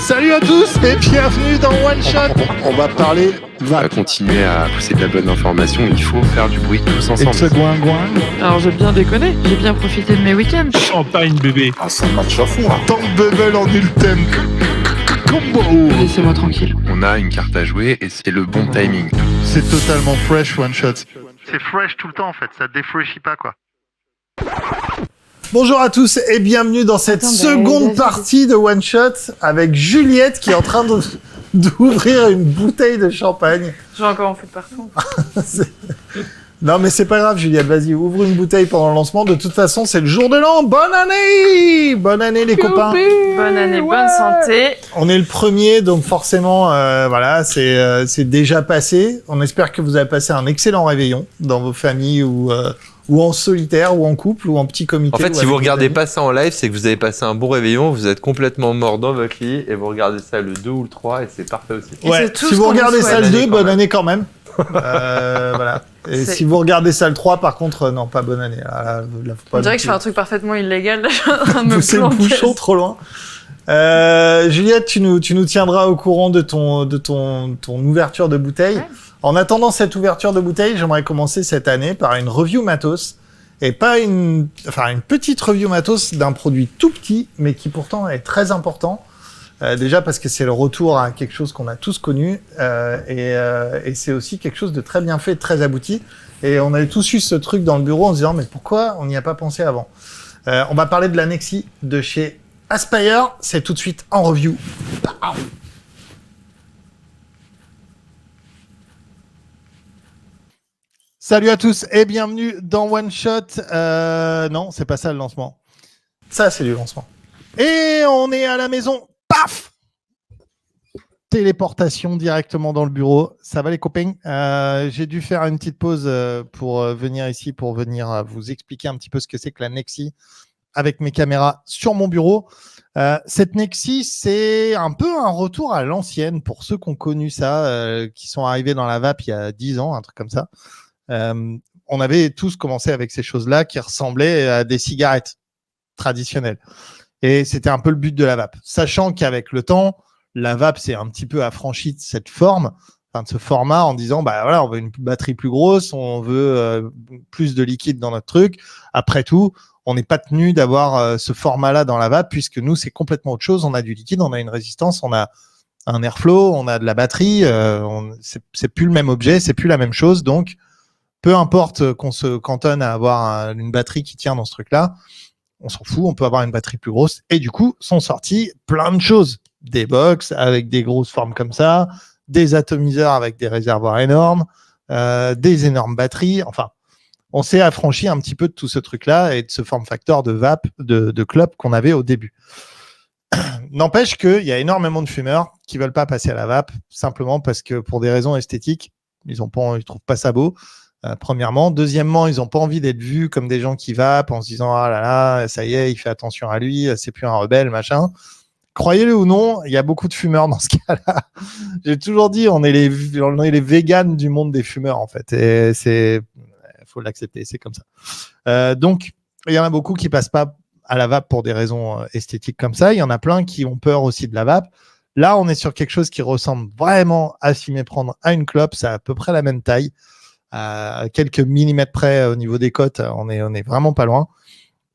Salut à tous et bienvenue dans One Shot. On va parler On va continuer à pousser de la bonne information, il faut faire du bruit tous et ensemble. de ce gouin-gouin. Alors j'ai bien déconné, j'ai bien profité de mes week-ends. Champagne bébé. Ah, c'est un match à fond, là. Tant de bubble en ultem. Combo. Laissez-moi tranquille. On a une carte à jouer et c'est le bon timing. C'est totalement fresh One Shot. C'est fresh tout le temps en fait, ça défraîchit pas quoi. Bonjour à tous et bienvenue dans cette seconde partie de One Shot avec Juliette qui est en train d'ouvrir une bouteille de champagne. J'ai encore en foutre partout. Non mais c'est pas grave Juliette, vas-y, ouvre une bouteille pendant le lancement. De toute façon, c'est le jour de l'an. Bonne année! Bonne année les copains! Bonne année, bonne santé. On est le premier, donc forcément, voilà, c'est déjà passé. On espère que vous avez passé un excellent réveillon dans vos familles ou en solitaire, ou en couple, ou en petit comité. En fait, si vous regardez pas ça en live, c'est que vous avez passé un bon réveillon, vous êtes complètement mort dans votre lit, et vous regardez ça le 2 ou le 3, et c'est parfait aussi. Ouais, c'est tout si ce vous qu'on regardez nous ça le souhaite. 2, bonne année quand même. Voilà. Et C'est- si vous regardez ça le 3, par contre, non, pas bonne année. Là, faut pas On dirait que je fais un truc parfaitement illégal. Là, je suis en train de me pousser le planquer. bouchon trop loin. Juliette, tu nous tiendras au courant de ton ouverture de bouteille. Ouais. En attendant cette ouverture de bouteille, j'aimerais commencer cette année par une review matos. Et pas une petite review matos d'un produit tout petit, mais qui pourtant est très important. Déjà parce que c'est le retour à quelque chose qu'on a tous connu. Et c'est aussi quelque chose de très bien fait, de très abouti. Et on avait tous eu ce truc dans le bureau en se disant, mais pourquoi on n'y a pas pensé avant? On va parler de la Nexi de chez Aspire. C'est tout de suite en review. Salut à tous et bienvenue dans One Shot. Non, c'est pas ça le lancement. Ça, c'est du lancement. Et on est à la maison. Paf! Téléportation directement dans le bureau. Ça va les copains? J'ai dû faire une petite pause pour venir ici, pour venir vous expliquer un petit peu ce que c'est que la Nexi avec mes caméras sur mon bureau. Cette Nexi, c'est un peu un retour à l'ancienne pour ceux qui ont connu ça, qui sont arrivés dans la vape il y a 10 ans, un truc comme ça. On avait tous commencé avec ces choses-là qui ressemblaient à des cigarettes traditionnelles. Et c'était un peu le but de la vape. Sachant qu'avec le temps, la vape s'est un petit peu affranchie de cette forme, enfin de ce format, en disant, bah voilà, on veut une batterie plus grosse, on veut plus de liquide dans notre truc. Après tout, on n'est pas tenu d'avoir ce format-là dans la vape, puisque nous, c'est complètement autre chose. On a du liquide, on a une résistance, on a un airflow, on a de la batterie. C'est plus le même objet, c'est plus la même chose. Donc, peu importe qu'on se cantonne à avoir une batterie qui tient dans ce truc-là, on s'en fout, on peut avoir une batterie plus grosse. Et du coup, sont sortis plein de choses. Des box avec des grosses formes comme ça, des atomiseurs avec des réservoirs énormes, des énormes batteries. Enfin, on s'est affranchi un petit peu de tout ce truc-là et de ce form factor de vape, de clope qu'on avait au début. N'empêche qu'il y a énormément de fumeurs qui veulent pas passer à la vape, simplement parce que pour des raisons esthétiques, ils trouvent pas ça beau. Premièrement. Deuxièmement, ils n'ont pas envie d'être vus comme des gens qui vapent en se disant « Ah là là, ça y est, il fait attention à lui, c'est plus un rebelle, machin ». Croyez-le ou non, il y a beaucoup de fumeurs dans ce cas-là. J'ai toujours dit, on est les véganes du monde des fumeurs, en fait. Et faut l'accepter, c'est comme ça. Donc, il y en a beaucoup qui passent pas à la vape pour des raisons esthétiques comme ça. Il y en a plein qui ont peur aussi de la vape. Là, on est sur quelque chose qui ressemble vraiment à s'y méprendre à une clope. Ça a à peu près la même taille. À quelques millimètres près au niveau des côtes, on est vraiment pas loin.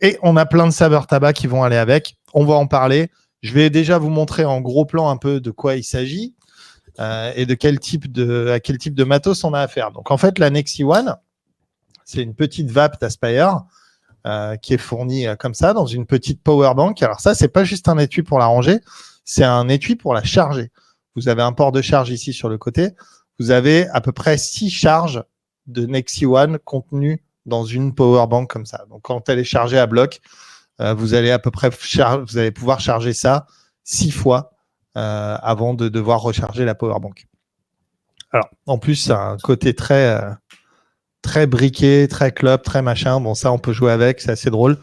Et on a plein de saveurs tabac qui vont aller avec. On va en parler. Je vais déjà vous montrer en gros plan un peu de quoi il s'agit et à quel type de matos on a affaire. Donc en fait, la Nexi One, c'est une petite vape d'Aspire qui est fournie comme ça dans une petite power bank. Alors ça, c'est pas juste un étui pour la ranger, c'est un étui pour la charger. Vous avez un port de charge ici sur le côté. Vous avez à peu près 6 charges de Nexi One contenues dans une power bank comme ça. Donc quand elle est chargée à bloc, vous allez à peu près vous allez pouvoir charger ça 6 fois avant de devoir recharger la power bank. Alors en plus, c'est un côté très briqué, très clope, très machin. Bon, ça on peut jouer avec, c'est assez drôle.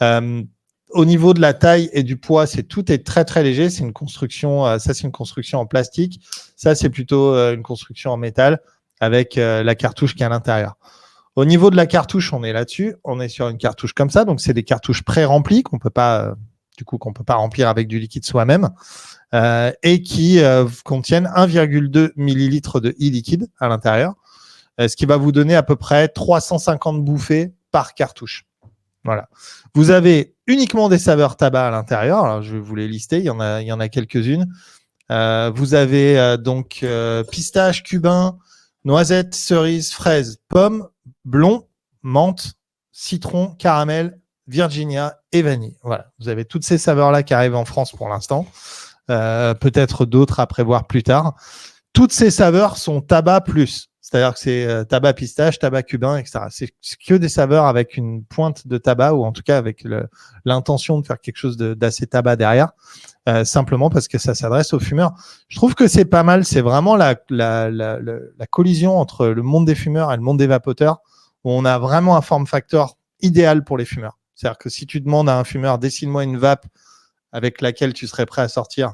Au niveau de la taille et du poids, tout est très très léger. C'est une construction, ça c'est une construction en plastique. Ça c'est plutôt une construction en métal avec la cartouche qui est à l'intérieur. Au niveau de la cartouche, on est là-dessus. On est sur une cartouche comme ça. Donc, c'est des cartouches pré-remplies qu'on ne peut pas du coup qu'on ne peut pas remplir avec du liquide soi-même, et qui contiennent 1,2 millilitres de e-liquide à l'intérieur, ce qui va vous donner à peu près 350 bouffées par cartouche. Voilà. Vous avez uniquement des saveurs tabac à l'intérieur. Alors, je vais vous les lister. Il y en a quelques-unes. Vous avez donc pistache, cubain, noisette, cerise, fraise, pomme, blond, menthe, citron, caramel, Virginia et vanille. Voilà. Vous avez toutes ces saveurs-là qui arrivent en France pour l'instant. Peut-être d'autres à prévoir plus tard. Toutes ces saveurs sont tabac plus. C'est-à-dire que c'est tabac pistache, tabac cubain, etc. C'est que des saveurs avec une pointe de tabac, ou en tout cas avec l'intention de faire quelque chose d'assez tabac derrière, simplement parce que ça s'adresse aux fumeurs. Je trouve que c'est pas mal. C'est vraiment la collision entre le monde des fumeurs et le monde des vapoteurs, où on a vraiment un form factor idéal pour les fumeurs. C'est-à-dire que si tu demandes à un fumeur, dessine-moi une vape avec laquelle tu serais prêt à sortir,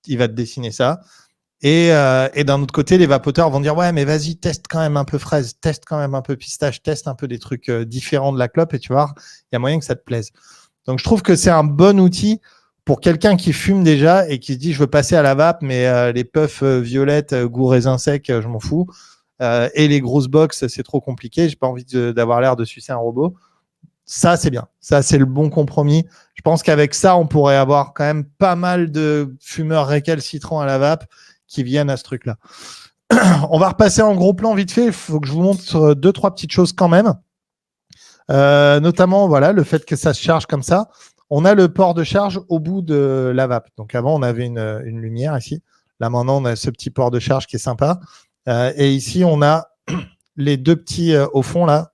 il va te dessiner ça. Et d'un autre côté, les vapoteurs vont dire ouais, mais vas-y, teste quand même un peu fraise, teste quand même un peu pistache, teste un peu des trucs différents de la clope, et tu vois, il y a moyen que ça te plaise. Donc je trouve que c'est un bon outil pour quelqu'un qui fume déjà et qui se dit je veux passer à la vape, mais les puffs violettes, goût raisin sec, je m'en fous. Et les grosses box, c'est trop compliqué, j'ai pas envie d'avoir l'air de sucer un robot. Ça, c'est bien. Ça, c'est le bon compromis. Je pense qu'avec ça, on pourrait avoir quand même pas mal de fumeurs récalcitrants à la vape qui viennent à ce truc-là. On va repasser en gros plan vite fait. Il faut que je vous montre 2-3 petites choses quand même. Notamment, voilà, le fait que ça se charge comme ça. On a le port de charge au bout de la vape. Donc avant, on avait une lumière ici. Là, maintenant, on a ce petit port de charge qui est sympa. Et ici, on a les deux petits au fond, là,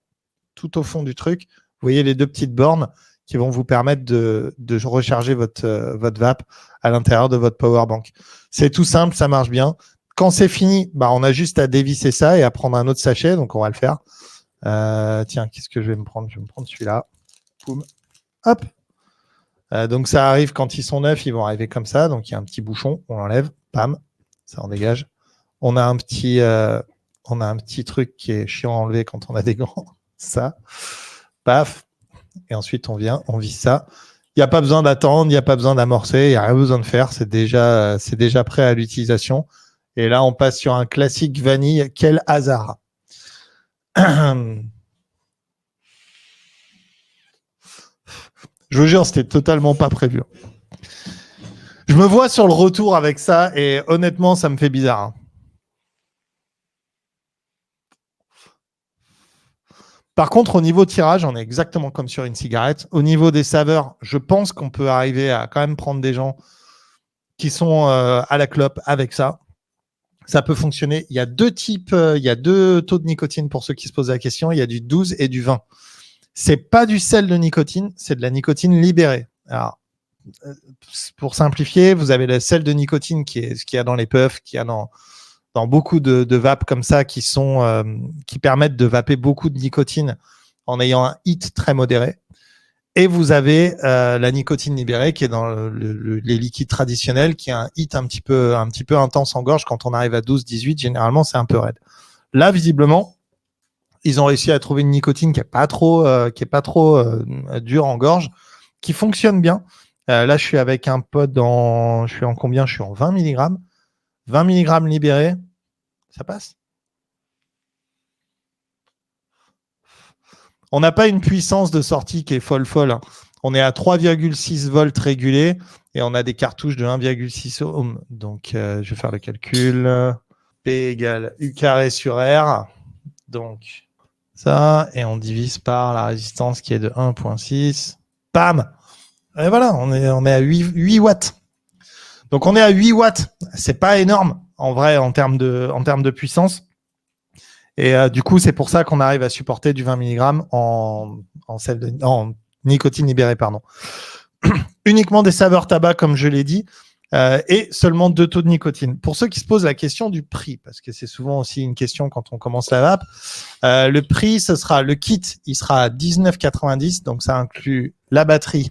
tout au fond du truc. Vous voyez les deux petites bornes qui vont vous permettre de recharger votre vape à l'intérieur de votre power bank. C'est tout simple, ça marche bien. Quand c'est fini, on a juste à dévisser ça et à prendre un autre sachet. Donc, on va le faire. Tiens, qu'est-ce que je vais me prendre? Je vais me prendre celui-là. Boum. Hop. Donc, ça arrive quand ils sont neufs, ils vont arriver comme ça. Donc, il y a un petit bouchon, on l'enlève. Pam, ça en dégage. On a un petit truc qui est chiant à enlever quand on a des gants. Ça. Paf. Et ensuite, on vient, on visse ça. Il n'y a pas besoin d'attendre, il n'y a pas besoin d'amorcer, il n'y a rien besoin de faire. C'est déjà prêt à l'utilisation. Et là, on passe sur un classique vanille. Quel hasard! Je vous jure, c'était totalement pas prévu. Je me vois sur le retour avec ça et honnêtement, ça me fait bizarre. Par contre, au niveau tirage, on est exactement comme sur une cigarette. Au niveau des saveurs, je pense qu'on peut arriver à quand même prendre des gens qui sont à la clope avec ça. Ça peut fonctionner. Il y a deux types, il y a deux taux de nicotine pour ceux qui se posent la question. Il y a du 12 et du 20. C'est pas du sel de nicotine, c'est de la nicotine libérée. Alors, pour simplifier, vous avez le sel de nicotine qui est ce qu'il y a dans les puffs, qu'il y a dans beaucoup de vapes comme ça qui permettent de vaper beaucoup de nicotine en ayant un hit très modéré. Et vous avez la nicotine libérée qui est dans les liquides traditionnels, qui a un hit un petit peu intense en gorge. Quand on arrive à 12-18, généralement, c'est un peu raide. Là, visiblement, ils ont réussi à trouver une nicotine qui est pas trop dure en gorge, qui fonctionne bien. Là, je suis avec un pod je suis en combien? Je suis en 20 mg. 20 mg libéré, ça passe. On n'a pas une puissance de sortie qui est folle. On est à 3,6 volts régulé et on a des cartouches de 1,6 ohm. Donc, je vais faire le calcul. P égale U carré sur R. Donc, ça, et on divise par la résistance qui est de 1,6. Bam! Et voilà, on est à 8 watts. Donc, on est à 8 watts. C'est pas énorme, en vrai, en termes de puissance. Et du coup, c'est pour ça qu'on arrive à supporter du 20 mg en nicotine libérée, pardon. Uniquement des saveurs tabac, comme je l'ai dit, et seulement 2 taux de nicotine. Pour ceux qui se posent la question du prix, parce que c'est souvent aussi une question quand on commence la vape, le prix, ce sera le kit, il sera à 19,90 €. Donc, ça inclut la batterie,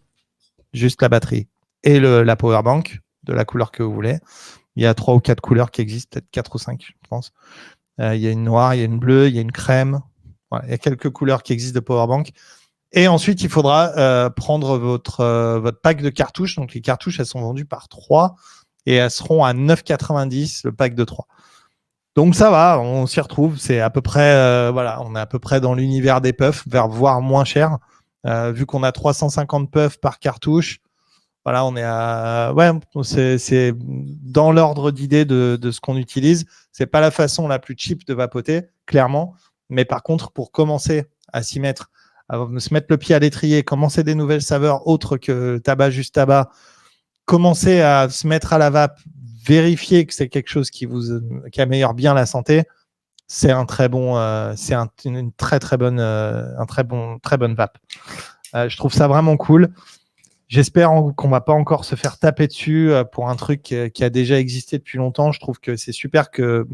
juste la batterie, et la power bank de la couleur que vous voulez. Il y a 3 ou 4 couleurs qui existent, peut-être 4 ou 5, je pense. Il y a une noire, il y a une bleue, il y a une crème. Voilà, il y a quelques couleurs qui existent de powerbank. Et ensuite, il faudra prendre votre pack de cartouches. Donc, les cartouches, elles sont vendues par 3 et elles seront à 9,90 le pack de 3. Donc, ça va, on s'y retrouve. C'est à peu près, on est à peu près dans l'univers des puffs, voire moins cher. Vu qu'on a 350 puffs par cartouche, voilà, on est à, c'est dans l'ordre d'idée de ce qu'on utilise. C'est pas la façon la plus cheap de vapoter, clairement. Mais par contre, pour commencer à s'y mettre, à se mettre le pied à l'étrier, commencer des nouvelles saveurs autres que tabac, juste tabac, commencer à se mettre à la vape, vérifier que c'est quelque chose qui améliore bien la santé, c'est un très bon, une très très bonne, très bonne vape. Je trouve ça vraiment cool. J'espère qu'on va pas encore se faire taper dessus pour un truc qui a déjà existé depuis longtemps. Je trouve que c'est super que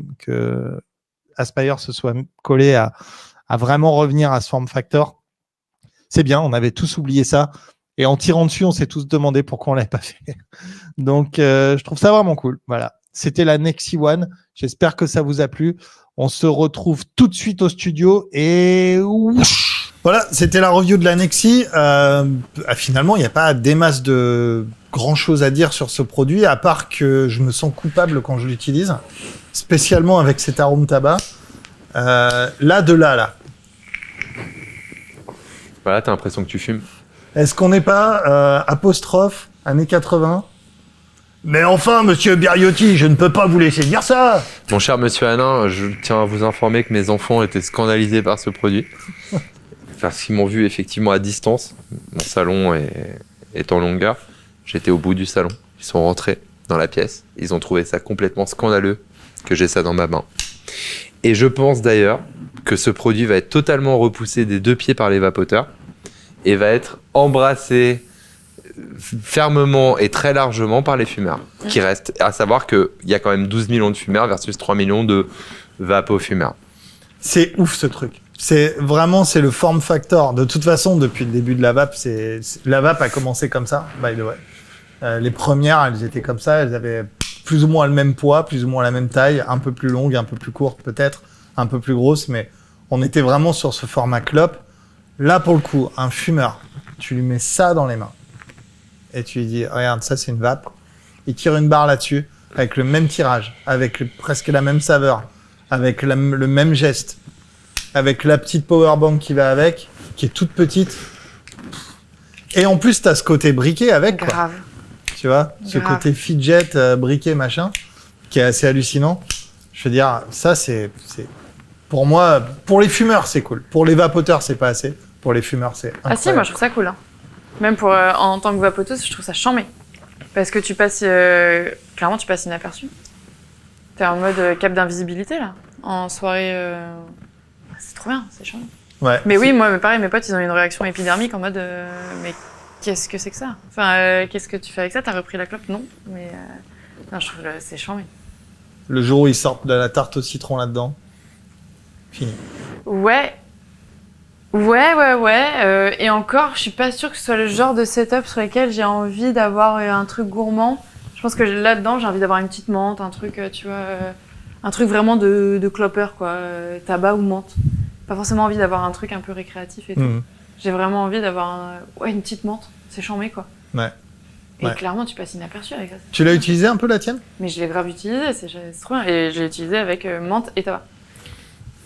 Aspire se soit collé à vraiment revenir à ce form factor. C'est bien, on avait tous oublié ça. Et en tirant dessus, on s'est tous demandé pourquoi on l'avait pas fait. Donc, je trouve ça vraiment cool. Voilà. C'était la Nexi One. J'espère que ça vous a plu. On se retrouve tout de suite au studio et voilà, c'était la review de la Nexi. Finalement, il n'y a pas des masses de grand chose à dire sur ce produit, à part que je me sens coupable quand je l'utilise, spécialement avec cet arôme tabac. Là. Voilà, t'as l'impression que tu fumes. Est-ce qu'on n'est pas apostrophe années 80 ? Mais enfin, monsieur Biriotti, je ne peux pas vous laisser dire ça. Mon cher monsieur Hanin, je tiens à vous informer que mes enfants étaient scandalisés par ce produit. Parce qu'ils m'ont vu effectivement à distance. Mon salon est en longueur. J'étais au bout du salon. Ils sont rentrés dans la pièce. Ils ont trouvé ça complètement scandaleux que j'ai ça dans ma main. Et je pense d'ailleurs que ce produit va être totalement repoussé des 2 pieds par les vapoteurs et va être embrassé fermement et très largement par les fumeurs qui restent. À savoir qu'il y a quand même 12 millions de fumeurs versus 3 millions de vapofumeurs. C'est ouf ce truc. C'est le form factor. De toute façon, depuis le début de la vape, la vape a commencé comme ça, by the way. Les premières, elles étaient comme ça, elles avaient plus ou moins le même poids, plus ou moins la même taille, un peu plus longue, un peu plus courte peut-être, un peu plus grosse, mais on était vraiment sur ce format clope. Là, pour le coup, un fumeur, tu lui mets ça dans les mains et tu lui dis, regarde, ça c'est une vape. Il tire une barre là-dessus avec le même tirage, avec presque la même saveur, avec le même geste, avec la petite powerbank qui va avec, qui est toute petite. Et en plus, t'as ce côté briquet avec, quoi. Grave. Tu vois, ce côté fidget, briquet, machin, qui est assez hallucinant. Je veux dire, ça, c'est pour moi, pour les fumeurs, c'est cool. Pour les vapoteurs, c'est pas assez. Pour les fumeurs, c'est incroyable. Ah si, moi je trouve ça cool. Hein. Même en tant que vapoteuse, je trouve ça chambé. Parce que tu passes, clairement, tu passes inaperçu. T'es en mode cap d'invisibilité, là. En soirée, c'est trop bien, c'est chambé. Ouais. Mais oui, moi, pareil, mes potes, ils ont eu une réaction épidermique en mode, mais qu'est-ce que c'est que ça ? Enfin, qu'est-ce que tu fais avec ça ? T'as repris la clope ? Non. Mais non, je trouve que c'est chambé. Le jour où ils sortent de la tarte au citron là-dedans, fini. Ouais. Et encore, je suis pas sûre que ce soit le genre de setup sur lequel j'ai envie d'avoir un truc gourmand. Je pense que là-dedans, j'ai envie d'avoir une petite menthe, un truc, tu vois, un truc vraiment de clopper, quoi, tabac ou menthe. Pas forcément envie d'avoir un truc un peu récréatif et tout. Mmh. J'ai vraiment envie d'avoir une petite menthe. C'est chambé, quoi. Ouais. Et clairement, tu passes inaperçu avec ça. Tu l'as utilisé un peu, la tienne ? Mais je l'ai grave utilisé, c'est trop bien. Et je l'ai utilisé avec menthe et tabac.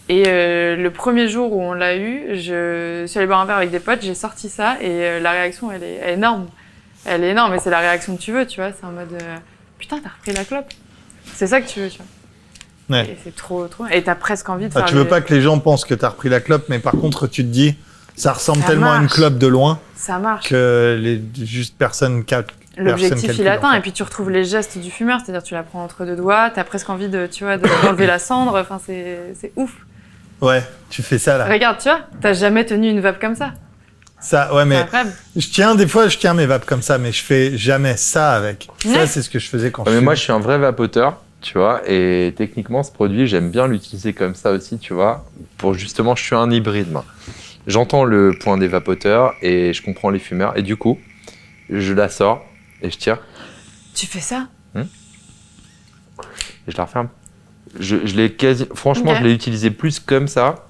Et le premier jour où on l'a eu, je suis allée boire un verre avec des potes, j'ai sorti ça et la réaction, elle est énorme. Elle est énorme, mais c'est la réaction que tu veux, tu vois. C'est en mode putain, t'as repris la clope. C'est ça que tu veux, tu vois. Ouais. Et c'est trop. Et t'as presque envie de faire. Tu veux pas que les gens pensent que t'as repris la clope, mais par contre, tu te dis, ça ressemble tellement à une clope de loin ça marche. que personne L'objectif, il atteint. Et puis tu retrouves les gestes du fumeur, c'est-à-dire tu la prends entre deux doigts, t'as presque envie d'enlever la cendre. Enfin, c'est ouf. Ouais, tu fais ça là. Regarde, tu vois, t'as jamais tenu une vape comme ça. Ça, ouais, mais des fois, je tiens mes vapes comme ça, mais je fais jamais ça avec. Ouais. Ça, c'est ce que je faisais quand Mais moi, je suis un vrai vapoteur, tu vois, et techniquement, ce produit, j'aime bien l'utiliser comme ça aussi, tu vois, pour justement, je suis un hybride, moi. J'entends le point des vapoteurs et je comprends les fumeurs, et du coup, je la sors et je tire. Tu fais ça ? Et je la referme. Je l'ai franchement, Okay. je l'ai utilisé plus comme ça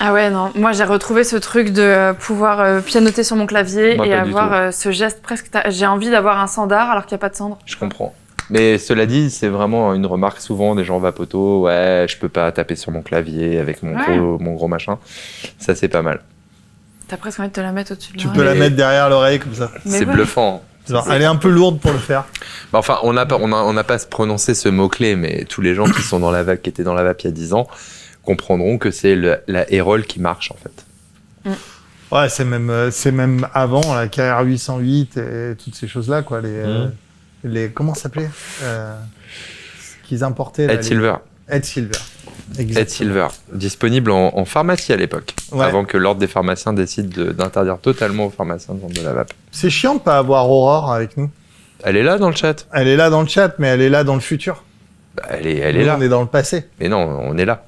Ah ouais, non. Moi, j'ai retrouvé ce truc de pouvoir pianoter sur mon clavier Moi, et pas du avoir ce geste presque... J'ai envie d'avoir un sandar alors qu'il n'y a pas de cendre. Je comprends. Mais cela dit, c'est vraiment une remarque souvent des gens vapotos. Ouais, je peux pas taper sur mon clavier avec mon gros machin. Ça, c'est pas mal. T'as presque envie de te la mettre au-dessus de Tu l'oreille. peux la mettre derrière l'oreille comme ça. Mais C'est ouais. bluffant. Genre, elle est un peu lourde pour le faire. Bah, enfin, on n'a pas prononcé ce mot-clé, mais tous les gens qui sont dans la vape, qui étaient dans la vape il y a 10 ans, comprendront que c'est la Hérole qui marche, en fait. Ouais, c'est même avant la carrière 808 et toutes ces choses-là, quoi. Comment ça s'appelait qu'ils importaient là, Ed Silver. Ed Silver. Exactement. Ed Silver. Disponible en pharmacie à l'époque. Ouais. Avant que l'ordre des pharmaciens décide d'interdire totalement aux pharmaciens de vendre de la vape. C'est chiant de pas avoir Aurore avec nous. Elle est là dans le chat. Elle est là dans le chat, mais elle est là dans le futur. Bah, elle est Nous, là. On est dans le passé. Mais non, on est là.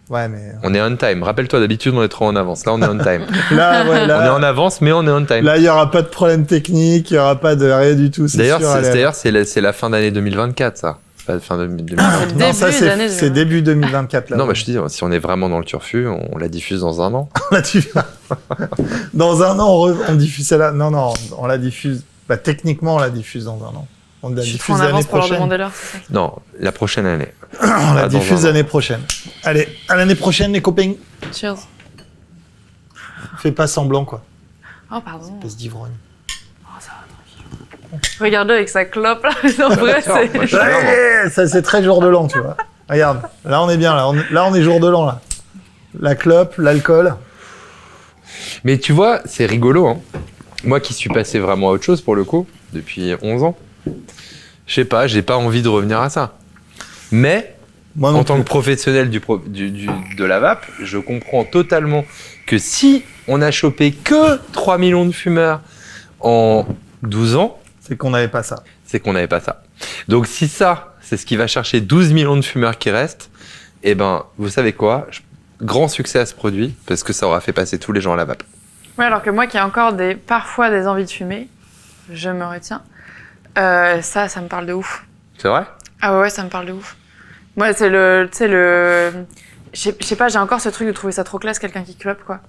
Ouais, mais On est on time. Rappelle-toi, d'habitude, on est trop en avance. Là, on est on time. là, ouais, On est là, en avance, mais on est on time. là, il y aura pas de problème technique, il y aura pas de rien du tout. D'ailleurs, sûr, elle est- c'est la fin d'année 2024, ça. Pas la fin de 2024. Ah, c'est le Non, ça début d'année, c'est début 2024 là. Non, bah, je te dis, si on est vraiment dans le turfu, on la diffuse dans un an. On la diffuse- Dans un an, on diffuse celle-là. Non, on la diffuse. Bah, techniquement, on la diffuse dans un an. On la Je suis trop diffuse en l'année avance pour leur prochaine. demander l'heure, c'est ça. Non, la prochaine année. On la Ah, dans diffuse un an. l'année prochaine. Allez, à l'année prochaine, les copains. Cheers. Fais pas semblant, quoi. Oh, pardon. Espèce d'ivrogne. Oh, ça va, tranquille. Regarde-le avec sa clope, là. En vrai, c'est... Moi, je suis Ouais, ça, c'est très jour de l'an, tu vois. Regarde, là, on est bien. Là, on est jour de l'an, là. La clope, l'alcool. Mais tu vois, c'est rigolo. Hein. Moi qui suis passé vraiment à autre chose pour le coup, depuis 11 ans, je sais pas, j'ai pas envie de revenir à ça. Mais Moi non en tant plus. que professionnel de la vape, je comprends totalement que si on a chopé que 3 millions de fumeurs en 12 ans, C'est qu'on n'avait pas ça. c'est qu'on n'avait pas ça. Donc si ça, c'est ce qui va chercher 12 millions de fumeurs qui restent, eh ben, vous savez quoi ? Grand succès à ce produit, parce que ça aura fait passer tous les gens à la vape. Ouais, alors que moi qui ai encore parfois des envies de fumer, je me retiens. Ça me parle de ouf. C'est vrai ? Ah ouais, ça me parle de ouf. Moi, c'est le... Tu sais, le... Je sais pas, j'ai encore ce truc de trouver ça trop classe, quelqu'un qui clope, quoi.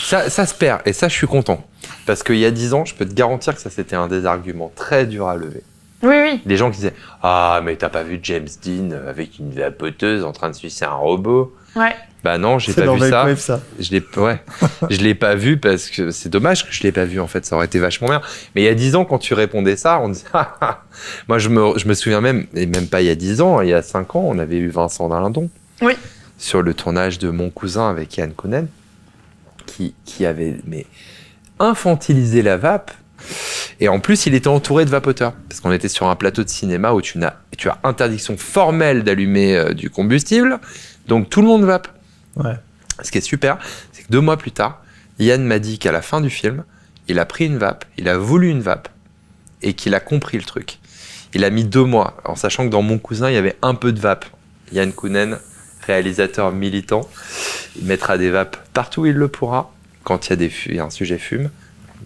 Ça se perd, et ça, je suis content. Parce qu'il y a 10 ans, je peux te garantir que ça, c'était un des arguments très durs à lever. Oui, oui. Les gens qui disaient « Ah, mais t'as pas vu James Dean avec une vapoteuse en train de sucer un robot ?» Ouais. Bah non, j'ai C'est pas dans vu ça. Wave, ça. Je l'ai pas vu parce que c'est dommage que je l'ai pas vu en fait, ça aurait été vachement bien. Mais il y a 10 ans, quand tu répondais ça, on disait ah, ah. Moi je me souviens même, et même pas il y a 10 ans, il y a 5 ans, on avait eu Vincent Dindon. Oui. Sur le tournage de Mon Cousin avec Yann Kounen, qui avait infantilisé la vape. Et en plus, il était entouré de vapoteurs. Parce qu'on était sur un plateau de cinéma où tu as interdiction formelle d'allumer du combustible. Donc tout le monde vape. Ouais. Ce qui est super, c'est que 2 mois plus tard, Yann m'a dit qu'à la fin du film, il a pris une vape, il a voulu une vape, et qu'il a compris le truc. Il a mis 2 mois, en sachant que dans Mon Cousin, il y avait un peu de vape. Yann Kounen, réalisateur militant, il mettra des vapes partout où il le pourra. Quand il y a un sujet fume,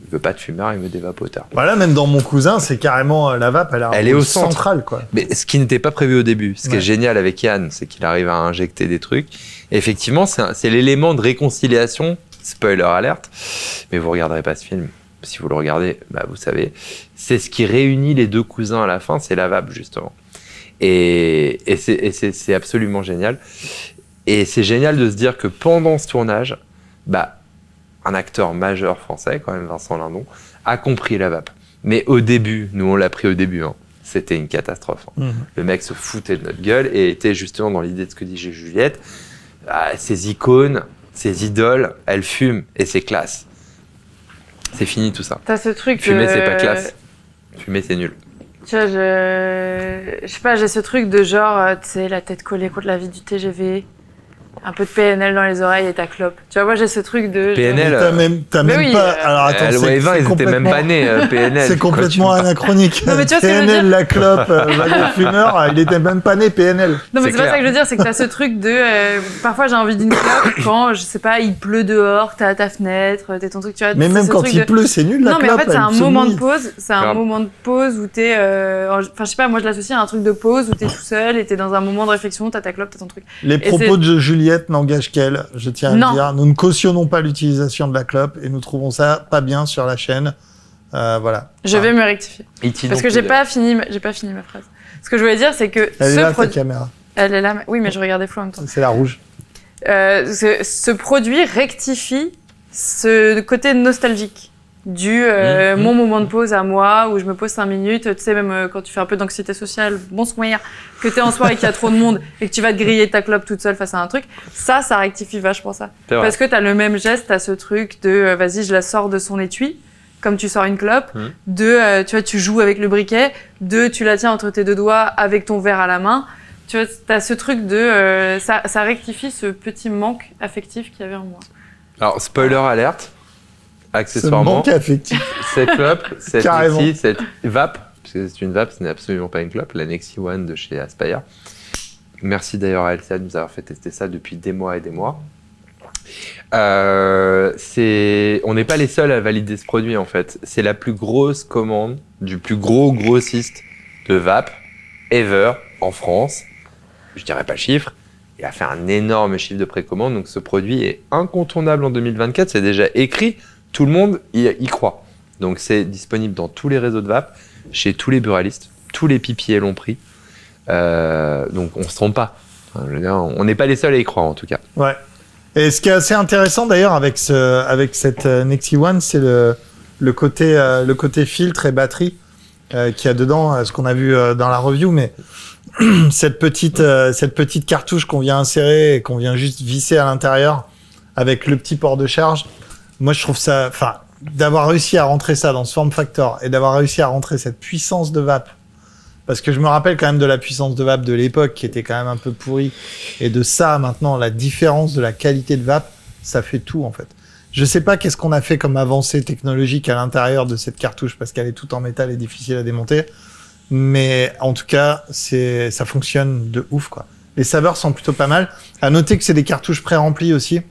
il veut pas de fumeur, il veut des vapoteurs. Voilà, même dans Mon Cousin, c'est carrément la vape, Elle est au centre. central, quoi. Mais ce qui n'était pas prévu au début, ce qui est Ouais. génial avec Yann, c'est qu'il arrive à injecter des trucs. Et effectivement, c'est l'élément de réconciliation, spoiler alerte, mais vous regarderez pas ce film. Si vous le regardez, bah vous savez, c'est ce qui réunit les 2 cousins à la fin, c'est la vape justement. Et c'est absolument génial. Et c'est génial de se dire que pendant ce tournage, bah, un acteur majeur français, quand même, Vincent Lindon, a compris la vape. Mais au début, nous on l'a pris au début, hein, c'était une catastrophe. Hein. Le mec se foutait de notre gueule et était justement dans l'idée de ce que dit Juliette. Ces icônes, ces idoles, elles fument et c'est classe. C'est fini tout ça. T'as ce truc Fumer, de... c'est pas classe. Fumer, c'est nul. Tu vois, je sais pas, j'ai ce truc de genre, tu sais, la tête collée contre la vitre du TGV, un peu de PNL dans les oreilles et ta clope. Tu vois, moi j'ai ce truc de... PNL, T'as Mais même oui, pas. Alors attends, le Wave 1, ils étaient même pas nés, PNL. C'est complètement anachronique. Non, mais tu vois ce que je veux PNL, dire la clope, le fumeur, il était même pas né PNL. Non, mais C'est c'est pas clair. ça que je veux dire, c'est que t'as ce truc de... parfois j'ai envie d'une clope quand, je sais pas, il pleut dehors, t'es à ta fenêtre, t'es ton truc, tu vois. Mais c'est même ce quand truc il de- pleut, c'est nul la Non, mais clope. en fait, c'est un elle se moment de mouille. pause. C'est un Grave. moment de pause où t'es... Enfin, je sais pas, moi je l'associe à un truc de pause où t'es tout seul et t'es dans un moment de réflexion, t'as ta clope, t'as ton truc. Les Et propos de Juliette Juliette n'engage qu'elle, je tiens à Non. le dire. Nous ne cautionnons pas l'utilisation de la clope et nous trouvons ça pas bien sur la chaîne. Voilà. Je vais me rectifier. E.T. Parce non que plus, j'ai pas fini ma phrase. Ce que je voulais dire, c'est que Elle est là, ta produit. caméra. Elle est là. Oui, mais je regardais flou en même temps. C'est la rouge. Ce produit rectifie ce côté nostalgique du mon moment de pause à moi où je me pose 5 minutes. Tu sais, même quand tu fais un peu d'anxiété sociale, bon soir, que t'es en soirée et qu'il y a trop de monde et que tu vas te griller ta clope toute seule face à un truc, ça rectifie vachement ça. C'est vrai. Parce que t'as le même geste, t'as ce truc de vas-y, je la sors de son étui, comme tu sors une clope, de tu vois, tu joues avec le briquet, de tu la tiens entre tes deux doigts avec ton verre à la main. Tu vois, t'as ce truc de ça rectifie ce petit manque affectif qu'il y avait en moi. Alors, spoiler alerte, Ce accessoirement, manque affectif. cette clope, cette Carrément. Nexi, cette vape, parce que c'est une vape, ce n'est absolument pas une clope, la Nexi One de chez Aspire. Merci d'ailleurs à LCA de nous avoir fait tester ça depuis des mois et des mois. On n'est pas les seuls à valider ce produit en fait. C'est la plus grosse commande du plus gros grossiste de vape ever en France. Je dirais pas le chiffre. Il a fait un énorme chiffre de précommande, donc ce produit est incontournable en 2024. C'est déjà écrit, tout le monde y croit. Donc c'est disponible dans tous les réseaux de vape, chez tous les buralistes, tous les pipiers l'ont pris. Donc on se trompe pas. Enfin, je veux dire, on n'est pas les seuls à y croire en tout cas. Ouais. Et ce qui est assez intéressant d'ailleurs avec cette Nexi One, c'est le côté filtre et batterie qu'il y a dedans, ce qu'on a vu dans la review, mais cette petite cartouche qu'on vient insérer et qu'on vient juste visser à l'intérieur avec le petit port de charge, moi je trouve ça, enfin, d'avoir réussi à rentrer ça dans ce form factor et d'avoir réussi à rentrer cette puissance de vape, parce que je me rappelle quand même de la puissance de vape de l'époque qui était quand même un peu pourrie, et de ça maintenant, la différence de la qualité de vape, ça fait tout en fait. Je sais pas qu'est-ce qu'on a fait comme avancée technologique à l'intérieur de cette cartouche parce qu'elle est toute en métal et difficile à démonter. Mais en tout cas, ça fonctionne de ouf, quoi. Les saveurs sont plutôt pas mal. À noter que c'est des cartouches pré-remplies aussi.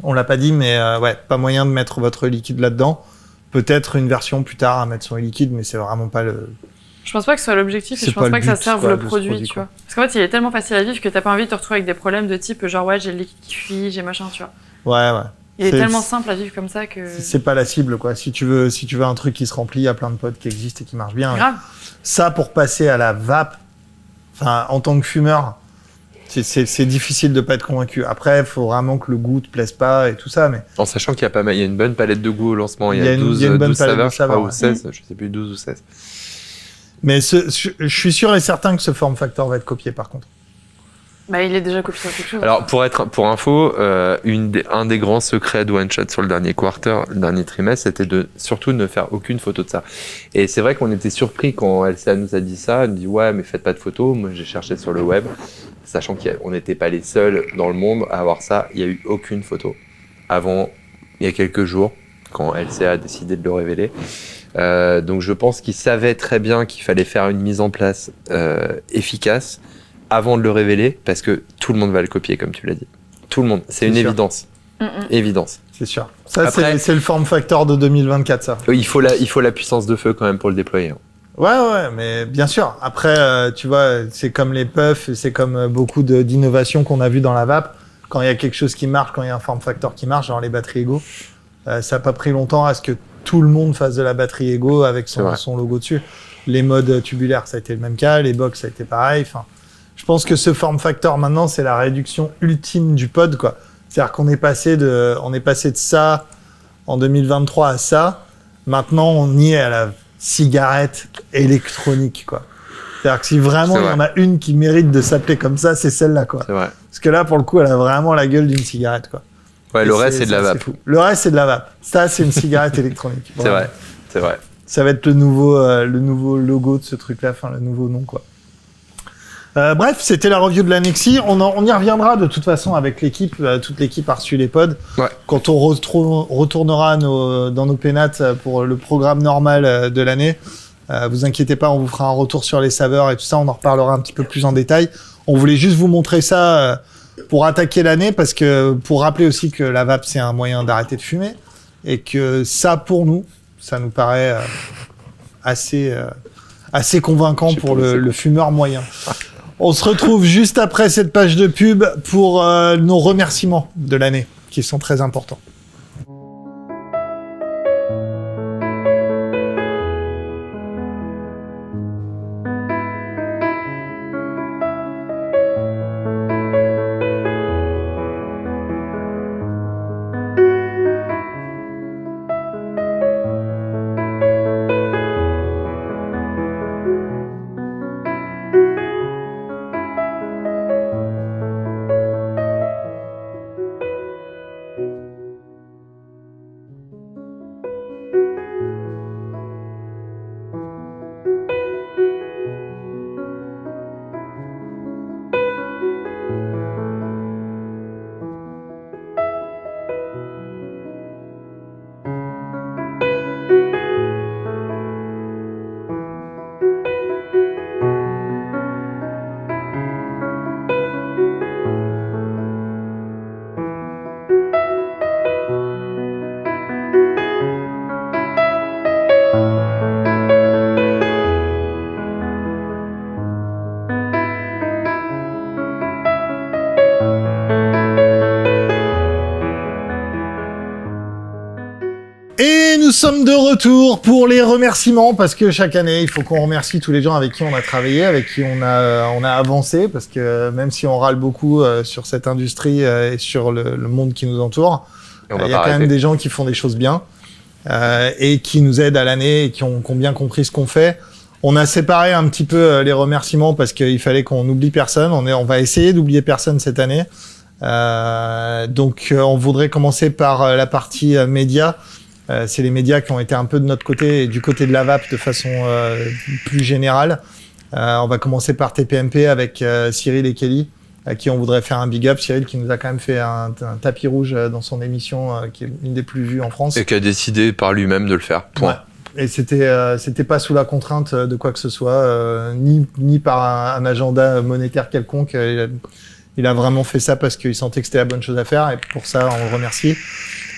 On l'a pas dit, mais ouais, pas moyen de mettre votre liquide là-dedans. Peut-être une version plus tard à mettre son liquide, mais c'est vraiment pas le... Je pense pas que ce soit l'objectif et C'est je pense pas pas le que ça but, serve quoi, le de ce produit, produit, tu quoi. vois. Parce qu'en fait, il est tellement facile à vivre que t'as pas envie de te retrouver avec des problèmes de type genre ouais, j'ai le liquide qui fuit, j'ai machin, tu vois. Ouais. Il est C'est- tellement simple à vivre comme ça que... C'est pas la cible, quoi. Si tu veux un truc qui se remplit, il y a plein de pods qui existent et qui marchent bien. Grave. Ça, pour passer à la vape, enfin, en tant que fumeur, c'est difficile de pas être convaincu. Après, il faut vraiment que le goût te plaise pas et tout ça, mais En sachant qu'il y a pas mal, il y a une bonne palette de goût au lancement. Il y a 12, il y a une bonne 12 palette de saveurs, je crois, saveurs, ou ouais. 16, je sais plus, 12 ou 16. je suis sûr et certain que ce form factor va être copié, par contre. Bah, il est déjà copié sur quelque chose. Alors, pour info, un des grands secrets de One Shot sur le dernier le dernier trimestre, c'était de surtout ne faire aucune photo de ça. Et c'est vrai qu'on était surpris quand LCA nous a dit ça. Elle nous dit ouais, mais faites pas de photos. Moi, j'ai cherché sur le web, sachant qu'on n'était pas les seuls dans le monde à avoir ça. Il y a eu aucune photo avant il y a quelques jours quand LCA a décidé de le révéler. Donc, je pense qu'ils savaient très bien qu'il fallait faire une mise en place efficace avant de le révéler, parce que tout le monde va le copier, comme tu l'as dit. Tout le monde. C'est une sûr. évidence. Évidence. C'est sûr. Ça, Après- c'est le form factor de 2024, ça. Il faut la puissance de feu quand même pour le déployer. hein. Ouais, mais bien sûr. Après, tu vois, c'est comme les puffs, c'est comme beaucoup d'innovations qu'on a vues dans la vape. Quand il y a quelque chose qui marche, quand il y a un form factor qui marche, genre les batteries Ego, ça n'a pas pris longtemps à ce que tout le monde fasse de la batterie Ego avec C'est vrai. son logo dessus. Les modes tubulaires, ça a été le même cas. Les box, ça a été pareil. Enfin, je pense que ce form factor, maintenant, c'est la réduction ultime du pod, quoi. C'est-à-dire qu'on est passé de ça en 2023 à ça. Maintenant, on y est à la cigarette électronique, quoi. C'est-à-dire que si vraiment C'est il y en a une qui mérite de s'appeler comme ça, c'est celle-là, quoi. C'est vrai. Parce que là, pour le coup, elle a vraiment la gueule d'une cigarette, quoi. Ouais, Et le reste, c'est de la vape. fou. Le reste, c'est de la vape. Ça, c'est une cigarette électronique. C'est Vraiment. vrai. C'est vrai. Ça va être le nouveau logo de ce truc-là, enfin, le nouveau nom, quoi. Bref, c'était la review de la Nexi. On y reviendra de toute façon avec l'équipe. Toute l'équipe a reçu les pods. Ouais. Quand on retournera dans nos pénates pour le programme normal de l'année. Vous inquiétez pas, on vous fera un retour sur les saveurs et tout ça. On en reparlera un petit peu plus en détail. On voulait juste vous montrer ça pour attaquer l'année, parce que pour rappeler aussi que la vape, c'est un moyen d'arrêter de fumer. Et que ça, pour nous, ça nous paraît assez convaincant Je sais pour pas, c'est le fumeur moyen. On se retrouve juste après cette page de pub pour nos remerciements de l'année, qui sont très importants. Nous sommes de retour pour les remerciements parce que chaque année, il faut qu'on remercie tous les gens avec qui on a travaillé, avec qui on a avancé parce que même si on râle beaucoup sur cette industrie et sur le monde qui nous entoure, il y a quand même des gens qui font des choses bien et qui nous aident à l'année et qui ont bien compris ce qu'on fait. On a séparé un petit peu les remerciements parce qu'il fallait qu'on n'oublie personne. On va essayer d'oublier personne cette année. Donc, on voudrait commencer par la partie médias. C'est les médias qui ont été un peu de notre côté et du côté de la VAP de façon plus générale. On va commencer par TPMP avec Cyril et Kelly, à qui on voudrait faire un big up. Cyril qui nous a quand même fait un tapis rouge dans son émission, qui est une des plus vues en France. Et qui a décidé par lui-même de le faire. Point. Ouais. Et c'était pas sous la contrainte de quoi que ce soit, ni par un agenda monétaire quelconque. Il a vraiment fait ça parce qu'il sentait que c'était la bonne chose à faire et pour ça, on le remercie.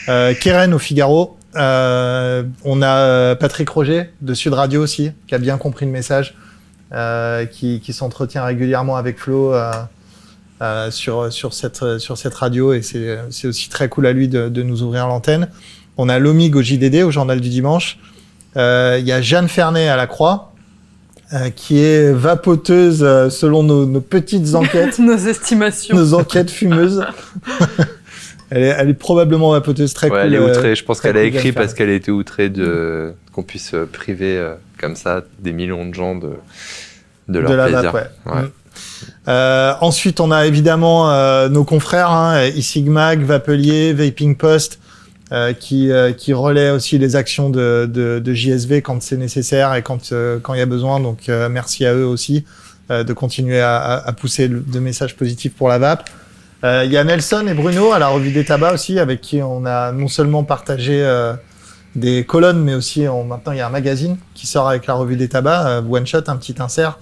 Keren au Figaro. On a Patrick Roger de Sud Radio aussi, qui a bien compris le message, qui s'entretient régulièrement avec Flo sur cette radio et c'est aussi très cool à lui de nous ouvrir l'antenne. On a Lomig au JDD, au Journal du Dimanche. Il y a Jeanne Fernet à la Croix, qui est vapoteuse selon nos petites enquêtes. Nos estimations. Nos enquêtes fumeuses. Elle est probablement vapoteuse très cool. Elle est outrée. Je pense qu'elle a cool écrit parce qu'elle a été outrée qu'on puisse priver comme ça des millions de gens de leur plaisir. Vape, ouais. Ensuite, on a évidemment nos confrères, Isigmag, Vapelier, Vaping Post, qui relaient aussi les actions de JSV quand c'est nécessaire et quand il y a besoin. Donc, merci à eux aussi de continuer à pousser de messages positifs pour la vape. Il y a Nelson et Bruno à la Revue des Tabacs aussi, avec qui on a non seulement partagé des colonnes, mais aussi maintenant il y a un magazine qui sort avec la Revue des Tabacs, One Shot, un petit insert,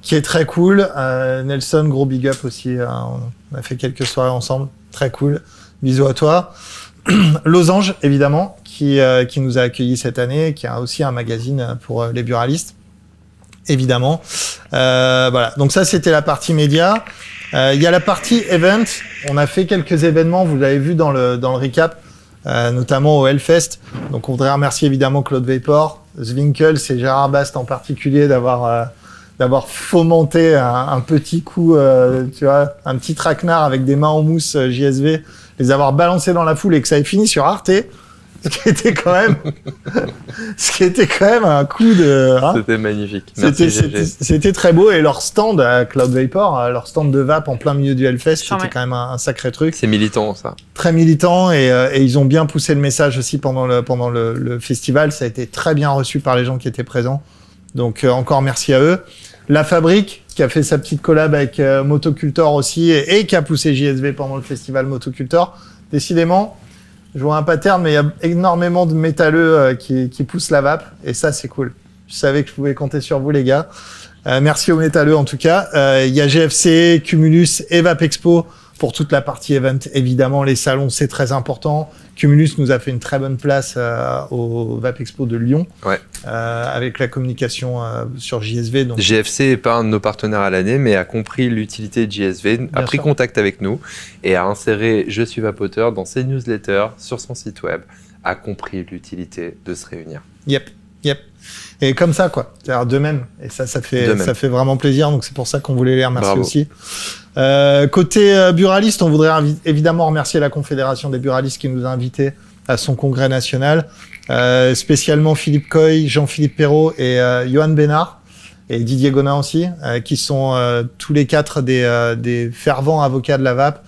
qui est très cool. Nelson, gros big up aussi, on a fait quelques soirées ensemble, très cool. Bisous à toi. Losange, évidemment, qui nous a accueillis cette année, qui a aussi un magazine pour les buralistes, évidemment. Voilà, donc ça c'était la partie média. Il y a la partie event. On a fait quelques événements, vous l'avez vu dans le recap, notamment au Hellfest. Donc on voudrait remercier évidemment Claude Vapor, Zwinkels et Gérard Bast en particulier d'avoir fomenté un petit coup, tu vois, un petit traquenard avec des mains en mousse JSV, les avoir balancés dans la foule et que ça ait fini sur Arte. Ce qui était quand même un coup de... C'était magnifique. Merci, c'était très beau. Et leur stand à Cloud Vapor, leur stand de vape en plein milieu du Hellfest, c'était quand même un sacré truc. C'est militant, ça. Très militant. Et ils ont bien poussé le message aussi pendant le festival. Ça a été très bien reçu par les gens qui étaient présents. Donc, encore merci à eux. La Fabrique, qui a fait sa petite collab avec Motocultor aussi et qui a poussé JSV pendant le festival Motocultor. Décidément... Je vois un pattern, mais il y a énormément de métalleux qui poussent la vape, et ça, c'est cool. Je savais que je pouvais compter sur vous, les gars. Merci aux métalleux, en tout cas. Il y a GFC, Cumulus et Vape Expo Pour toute la partie event, évidemment, les salons, c'est très important. Cumulus nous a fait une très bonne place au VAP Expo de Lyon, avec la communication sur JSV. Donc... GFC n'est pas un de nos partenaires à l'année, mais a compris l'utilité de JSV, a pris contact avec nous et a inséré Je suis vapoteur dans ses newsletters, sur son site web, a compris l'utilité de se réunir. Yep. Et comme ça, quoi. C'est-à-dire de même. Et ça fait vraiment plaisir. Donc c'est pour ça qu'on voulait les remercier aussi. Côté buraliste, on voudrait évidemment remercier la Confédération des buralistes qui nous a invités à son congrès national, spécialement Philippe Coy, Jean-Philippe Perrault et Johan Bénard et Didier Gonin aussi, qui sont tous les quatre des fervents avocats de la vape,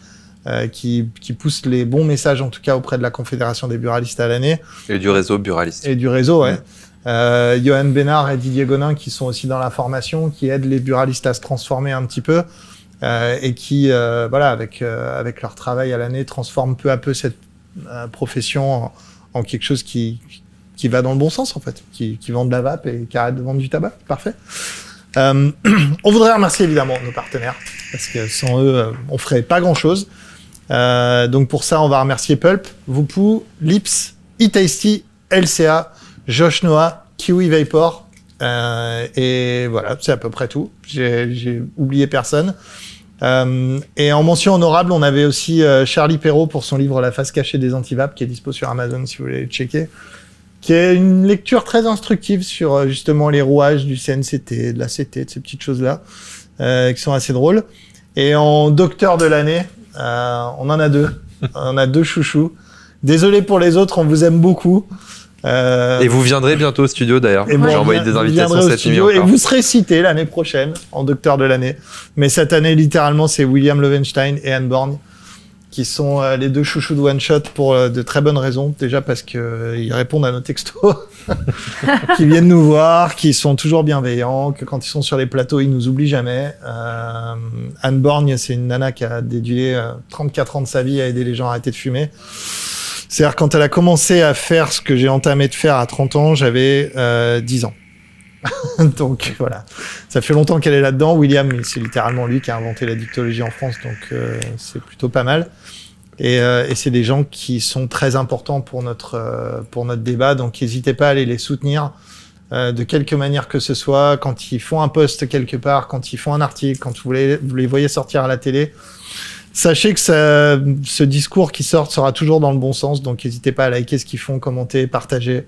qui poussent les bons messages en tout cas auprès de la Confédération des buralistes à l'année. Et du réseau buraliste. Et du réseau, ouais. Johan Bénard et Didier Gonin qui sont aussi dans la formation, qui aident les buralistes à se transformer un petit peu et qui, avec leur travail à l'année, transforment peu à peu cette profession en quelque chose qui va dans le bon sens en fait, qui vend de la vape et qui arrête de vendre du tabac. Parfait. On voudrait remercier évidemment nos partenaires parce que sans eux, on ferait pas grand-chose. Donc pour ça, on va remercier Pulp, Voupou, Lips, eTasty, LCA, Josh Noah, Kiwi Vapor, et voilà, c'est à peu près tout. J'ai oublié personne. Et en mention honorable, on avait aussi Charlie Perrault pour son livre La face cachée des antivapes, qui est dispo sur Amazon si vous voulez le checker, qui est une lecture très instructive sur justement les rouages du CNCT, de la CT, de ces petites choses-là, qui sont assez drôles. Et en docteur de l'année, on en a deux. On a deux chouchous. Désolé pour les autres, on vous aime beaucoup. Et vous viendrez bientôt au studio d'ailleurs. J'ai envoyé des invitations cette nuit encore. Et vous serez cité l'année prochaine en docteur de l'année. Mais cette année, littéralement, c'est William Lovenstein et Anne Borgne qui sont les deux chouchous de One Shot pour de très bonnes raisons. Déjà parce que ils répondent à nos textos, qui viennent nous voir, qui sont toujours bienveillants, que quand ils sont sur les plateaux, ils nous oublient jamais. Anne Borgne, c'est une nana qui a dédié 34 ans de sa vie à aider les gens à arrêter de fumer. C'est-à-dire, quand elle a commencé à faire ce que j'ai entamé de faire à 30 ans, j'avais 10 ans. Donc, voilà. Ça fait longtemps qu'elle est là-dedans. William, c'est littéralement lui qui a inventé la dictologie en France, donc c'est plutôt pas mal. Et c'est des gens qui sont très importants pour notre débat, donc n'hésitez pas à aller les soutenir de quelque manière que ce soit, quand ils font un post quelque part, quand ils font un article, quand vous les voyez sortir à la télé. Sachez que ce discours qui sort sera toujours dans le bon sens, donc n'hésitez pas à liker ce qu'ils font, commenter, partager.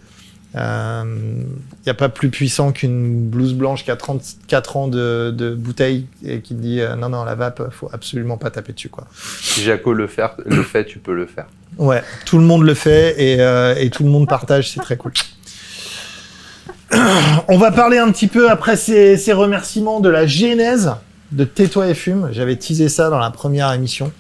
Y a pas plus puissant qu'une blouse blanche qui a 34 ans de bouteille et qui dit non, la vape, faut absolument pas taper dessus, quoi. Si Jaco le fait, tu peux le faire. Ouais, tout le monde le fait et tout le monde partage, c'est très cool. On va parler un petit peu après ces remerciements de la genèse de Tais-toi et fume. J'avais teasé ça dans la première émission.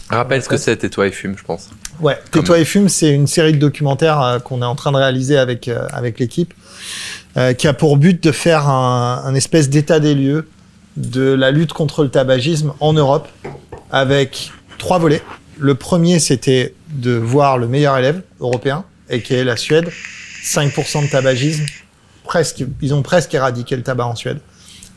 Rappelle ce que c'est Tais-toi et fume, je pense. Ouais, Tais-toi et fume, c'est une série de documentaires qu'on est en train de réaliser avec l'équipe, qui a pour but de faire un espèce d'état des lieux de la lutte contre le tabagisme en Europe, avec 3 volets. Le premier, c'était de voir le meilleur élève européen, et qui est la Suède. 5% de tabagisme. Ils ont presque éradiqué le tabac en Suède.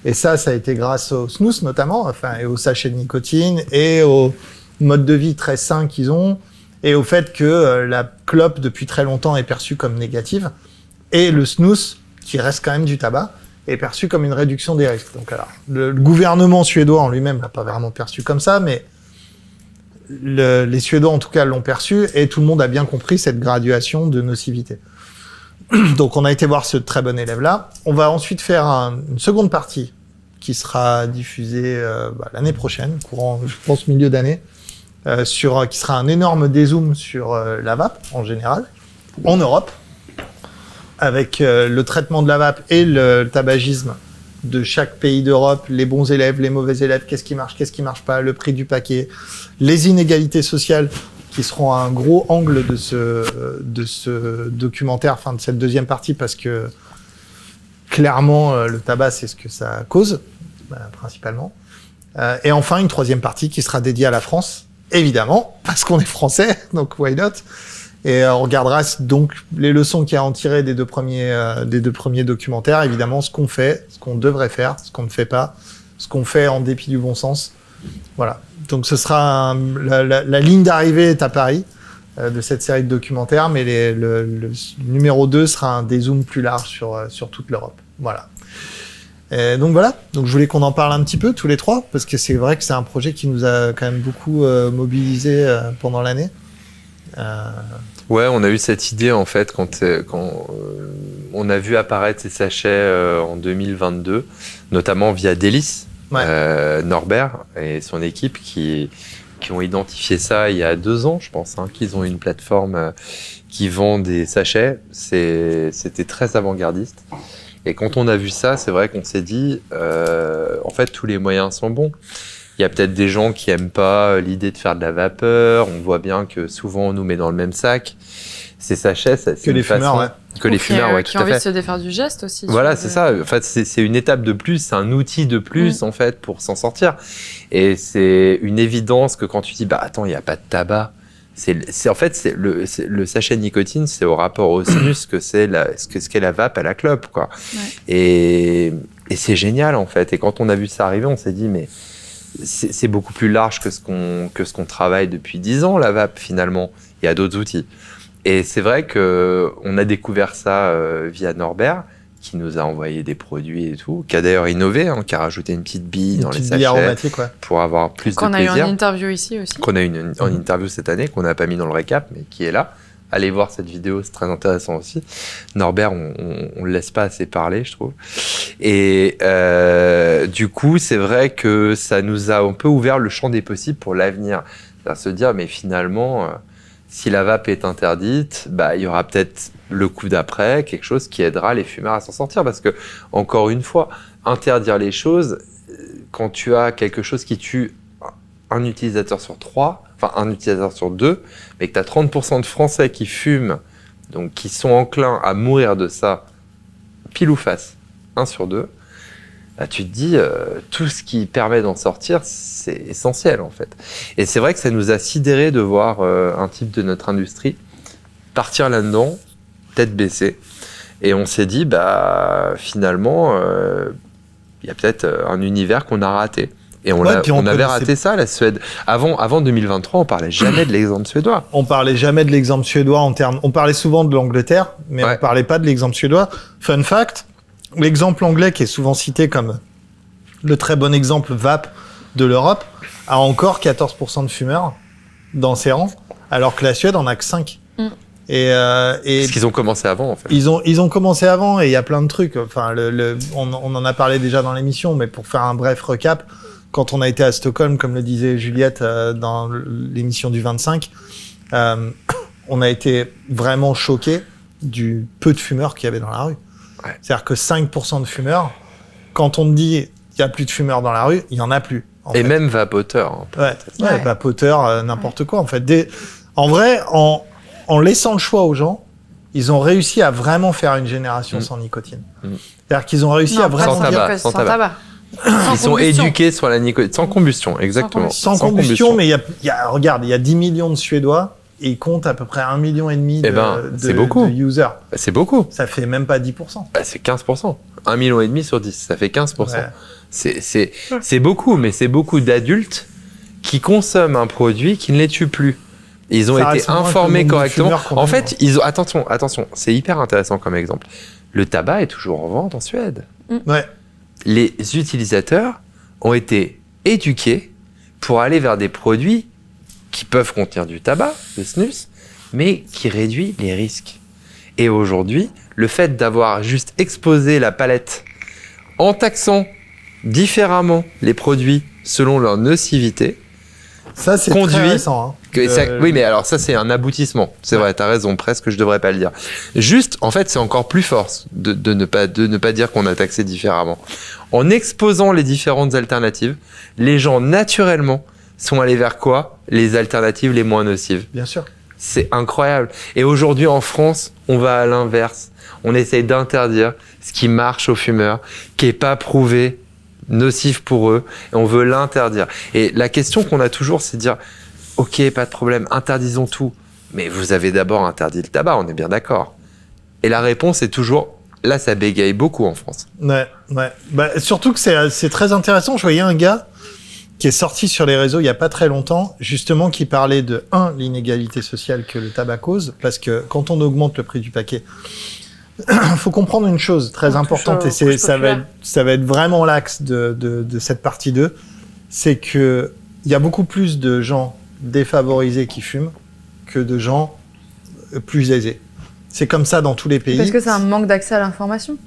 Et ça a été grâce au snus notamment, et au sachet de nicotine, et au mode de vie très sain qu'ils ont, et au fait que la clope depuis très longtemps est perçue comme négative, et le snus, qui reste quand même du tabac, est perçu comme une réduction des risques. Donc alors, le gouvernement suédois en lui-même l'a pas vraiment perçu comme ça, mais les Suédois en tout cas l'ont perçu, et tout le monde a bien compris cette graduation de nocivité. Donc on a été voir ce très bon élève-là. On va ensuite faire une seconde partie qui sera diffusée l'année prochaine, courant, je pense, milieu d'année, qui sera un énorme dézoom sur la vape en général, en Europe, avec le traitement de la vape et le tabagisme de chaque pays d'Europe, les bons élèves, les mauvais élèves, qu'est-ce qui marche pas, le prix du paquet, les inégalités sociales, qui seront un gros angle de ce documentaire, enfin de cette deuxième partie, parce que clairement, le tabac, c'est ce que ça cause, principalement. Et enfin, une troisième partie qui sera dédiée à la France, évidemment, parce qu'on est français, donc why not? Et on regardera donc les leçons qu'il y a à en tirer des deux premiers documentaires, évidemment, ce qu'on fait, ce qu'on devrait faire, ce qu'on ne fait pas, ce qu'on fait en dépit du bon sens. Voilà. Donc ce sera la ligne d'arrivée est à Paris de cette série de documentaires, mais le numéro 2 sera un dézoom plus large sur toute l'Europe. Voilà. Et donc voilà, donc je voulais qu'on en parle un petit peu tous les trois, parce que c'est vrai que c'est un projet qui nous a quand même beaucoup mobilisés pendant l'année. Ouais, on a eu cette idée en fait quand on a vu apparaître ces sachets en 2022, notamment via Délice, Norbert et son équipe qui ont identifié ça il y a 2 ans, je pense, qu'ils ont une plateforme qui vend des sachets. C'était très avant-gardiste. Et quand on a vu ça, c'est vrai qu'on s'est dit, en fait, tous les moyens sont bons. Il y a peut-être des gens qui aiment pas l'idée de faire de la vapeur. On voit bien que souvent on nous met dans le même sac. Ces sachets, c'est que les fumeurs, ouais. Que les fumeurs, ouais, tout qui à ont envie fait. de se défaire du geste aussi. Voilà, c'est ça. En fait, c'est une étape de plus, c'est un outil de plus en fait pour s'en sortir. Et c'est une évidence que quand tu dis, bah attends, il y a pas de tabac. En fait, le sachet de nicotine, c'est au rapport au snus ce qu'est la vape à la clope, quoi. Ouais. Et c'est génial en fait. Et quand on a vu ça arriver, on s'est dit mais c'est beaucoup plus large que ce qu'on travaille depuis 10 ans, la vape finalement. Il y a d'autres outils. Et c'est vrai que on a découvert ça via Norbert, qui nous a envoyé des produits et tout, qui a d'ailleurs innové, qui a rajouté une petite bille dans les sachets aromatique, ouais. pour avoir plus de plaisir. Qu'on a eu en interview ici aussi. Qu'on a eu en interview cette année, qu'on n'a pas mis dans le récap, mais qui est là. Allez voir cette vidéo, c'est très intéressant aussi. Norbert, on le laisse pas assez parler, je trouve. Et du coup, c'est vrai que ça nous a un peu ouvert le champ des possibles pour l'avenir. C'est-à-dire se dire, mais finalement, si la vape est interdite, bah, il y aura peut-être le coup d'après, quelque chose qui aidera les fumeurs à s'en sortir. Parce que, encore une fois, interdire les choses, quand tu as quelque chose qui tue un utilisateur sur 3, enfin un utilisateur sur 2, mais que tu as 30% de Français qui fument, donc qui sont enclins à mourir de ça, pile ou face, 1 sur 2, bah, tu te dis, tout ce qui permet d'en sortir, c'est essentiel en fait. Et c'est vrai que ça nous a sidéré de voir un type de notre industrie partir là-dedans, tête baissée, et on s'est dit, bah finalement, il y a peut-être un univers qu'on a raté. Et on avait raté ça, la Suède. Avant 2023, on parlait jamais de l'exemple suédois. On parlait jamais de l'exemple suédois on parlait souvent de l'Angleterre, mais on parlait pas de l'exemple suédois. Fun fact, l'exemple anglais qui est souvent cité comme le très bon exemple vape de l'Europe a encore 14% de fumeurs dans ses rangs, alors que la Suède en a que 5. Et parce qu'ils ont commencé avant, en fait. Ils ont commencé avant, et il y a plein de trucs. Enfin, on en a parlé déjà dans l'émission, mais pour faire un bref recap, quand on a été à Stockholm, comme le disait Juliette dans l'émission du 25, on a été vraiment choqués du peu de fumeurs qu'il y avait dans la rue. Ouais. C'est-à-dire que 5% de fumeurs, quand on te dit il n'y a plus de fumeurs dans la rue, il n'y en a plus. Et fait. Même vapoteurs. Ouais, vapoteurs, n'importe quoi. En fait, en vrai, en laissant le choix aux gens, ils ont réussi à vraiment faire une génération sans nicotine. C'est-à-dire qu'ils ont réussi à vraiment sans tabac. Ils sont éduqués sur la nicotine, sans combustion, exactement. Sans combustion, mais regarde, il y a 10 millions de Suédois et ils comptent à peu près 1,5 million de users. C'est beaucoup. Ça fait même pas 10%. C'est 15%. 1,5 million sur 10, ça fait 15%. Ouais. C'est beaucoup, mais c'est beaucoup d'adultes qui consomment un produit qui ne les tue plus. Ils ont été informés correctement. En fait, attention, c'est hyper intéressant comme exemple. Le tabac est toujours en vente en Suède. Ouais. Les utilisateurs ont été éduqués pour aller vers des produits qui peuvent contenir du tabac, le snus, mais qui réduit les risques. Et aujourd'hui, le fait d'avoir juste exposé la palette en taxant différemment les produits selon leur nocivité, ça c'est très récent. Oui, mais alors ça c'est un aboutissement. C'est vrai, t'as raison, presque je devrais pas le dire. Juste, en fait, c'est encore plus fort de ne pas dire qu'on a taxé différemment. En exposant les différentes alternatives, les gens naturellement sont allés vers quoi? Les alternatives les moins nocives. Bien sûr. C'est incroyable. Et aujourd'hui en France, on va à l'inverse. On essaye d'interdire ce qui marche aux fumeurs, qui est pas prouvé nocif pour eux, et on veut l'interdire. Et la question qu'on a toujours, c'est de dire ok, pas de problème, interdisons tout. Mais vous avez d'abord interdit le tabac, on est bien d'accord. Et la réponse est toujours, là, ça bégaye beaucoup en France. Ouais. Bah, surtout que c'est très intéressant. Je voyais un gars qui est sorti sur les réseaux il y a pas très longtemps, justement, qui parlait de l'inégalité sociale que le tabac cause, parce que quand on augmente le prix du paquet, faut comprendre une chose très importante, et ça va être vraiment l'axe de cette partie 2, c'est que il y a beaucoup plus de gens défavorisés qui fument que de gens plus aisés. C'est comme ça dans tous les pays. Parce que c'est un manque d'accès à l'information.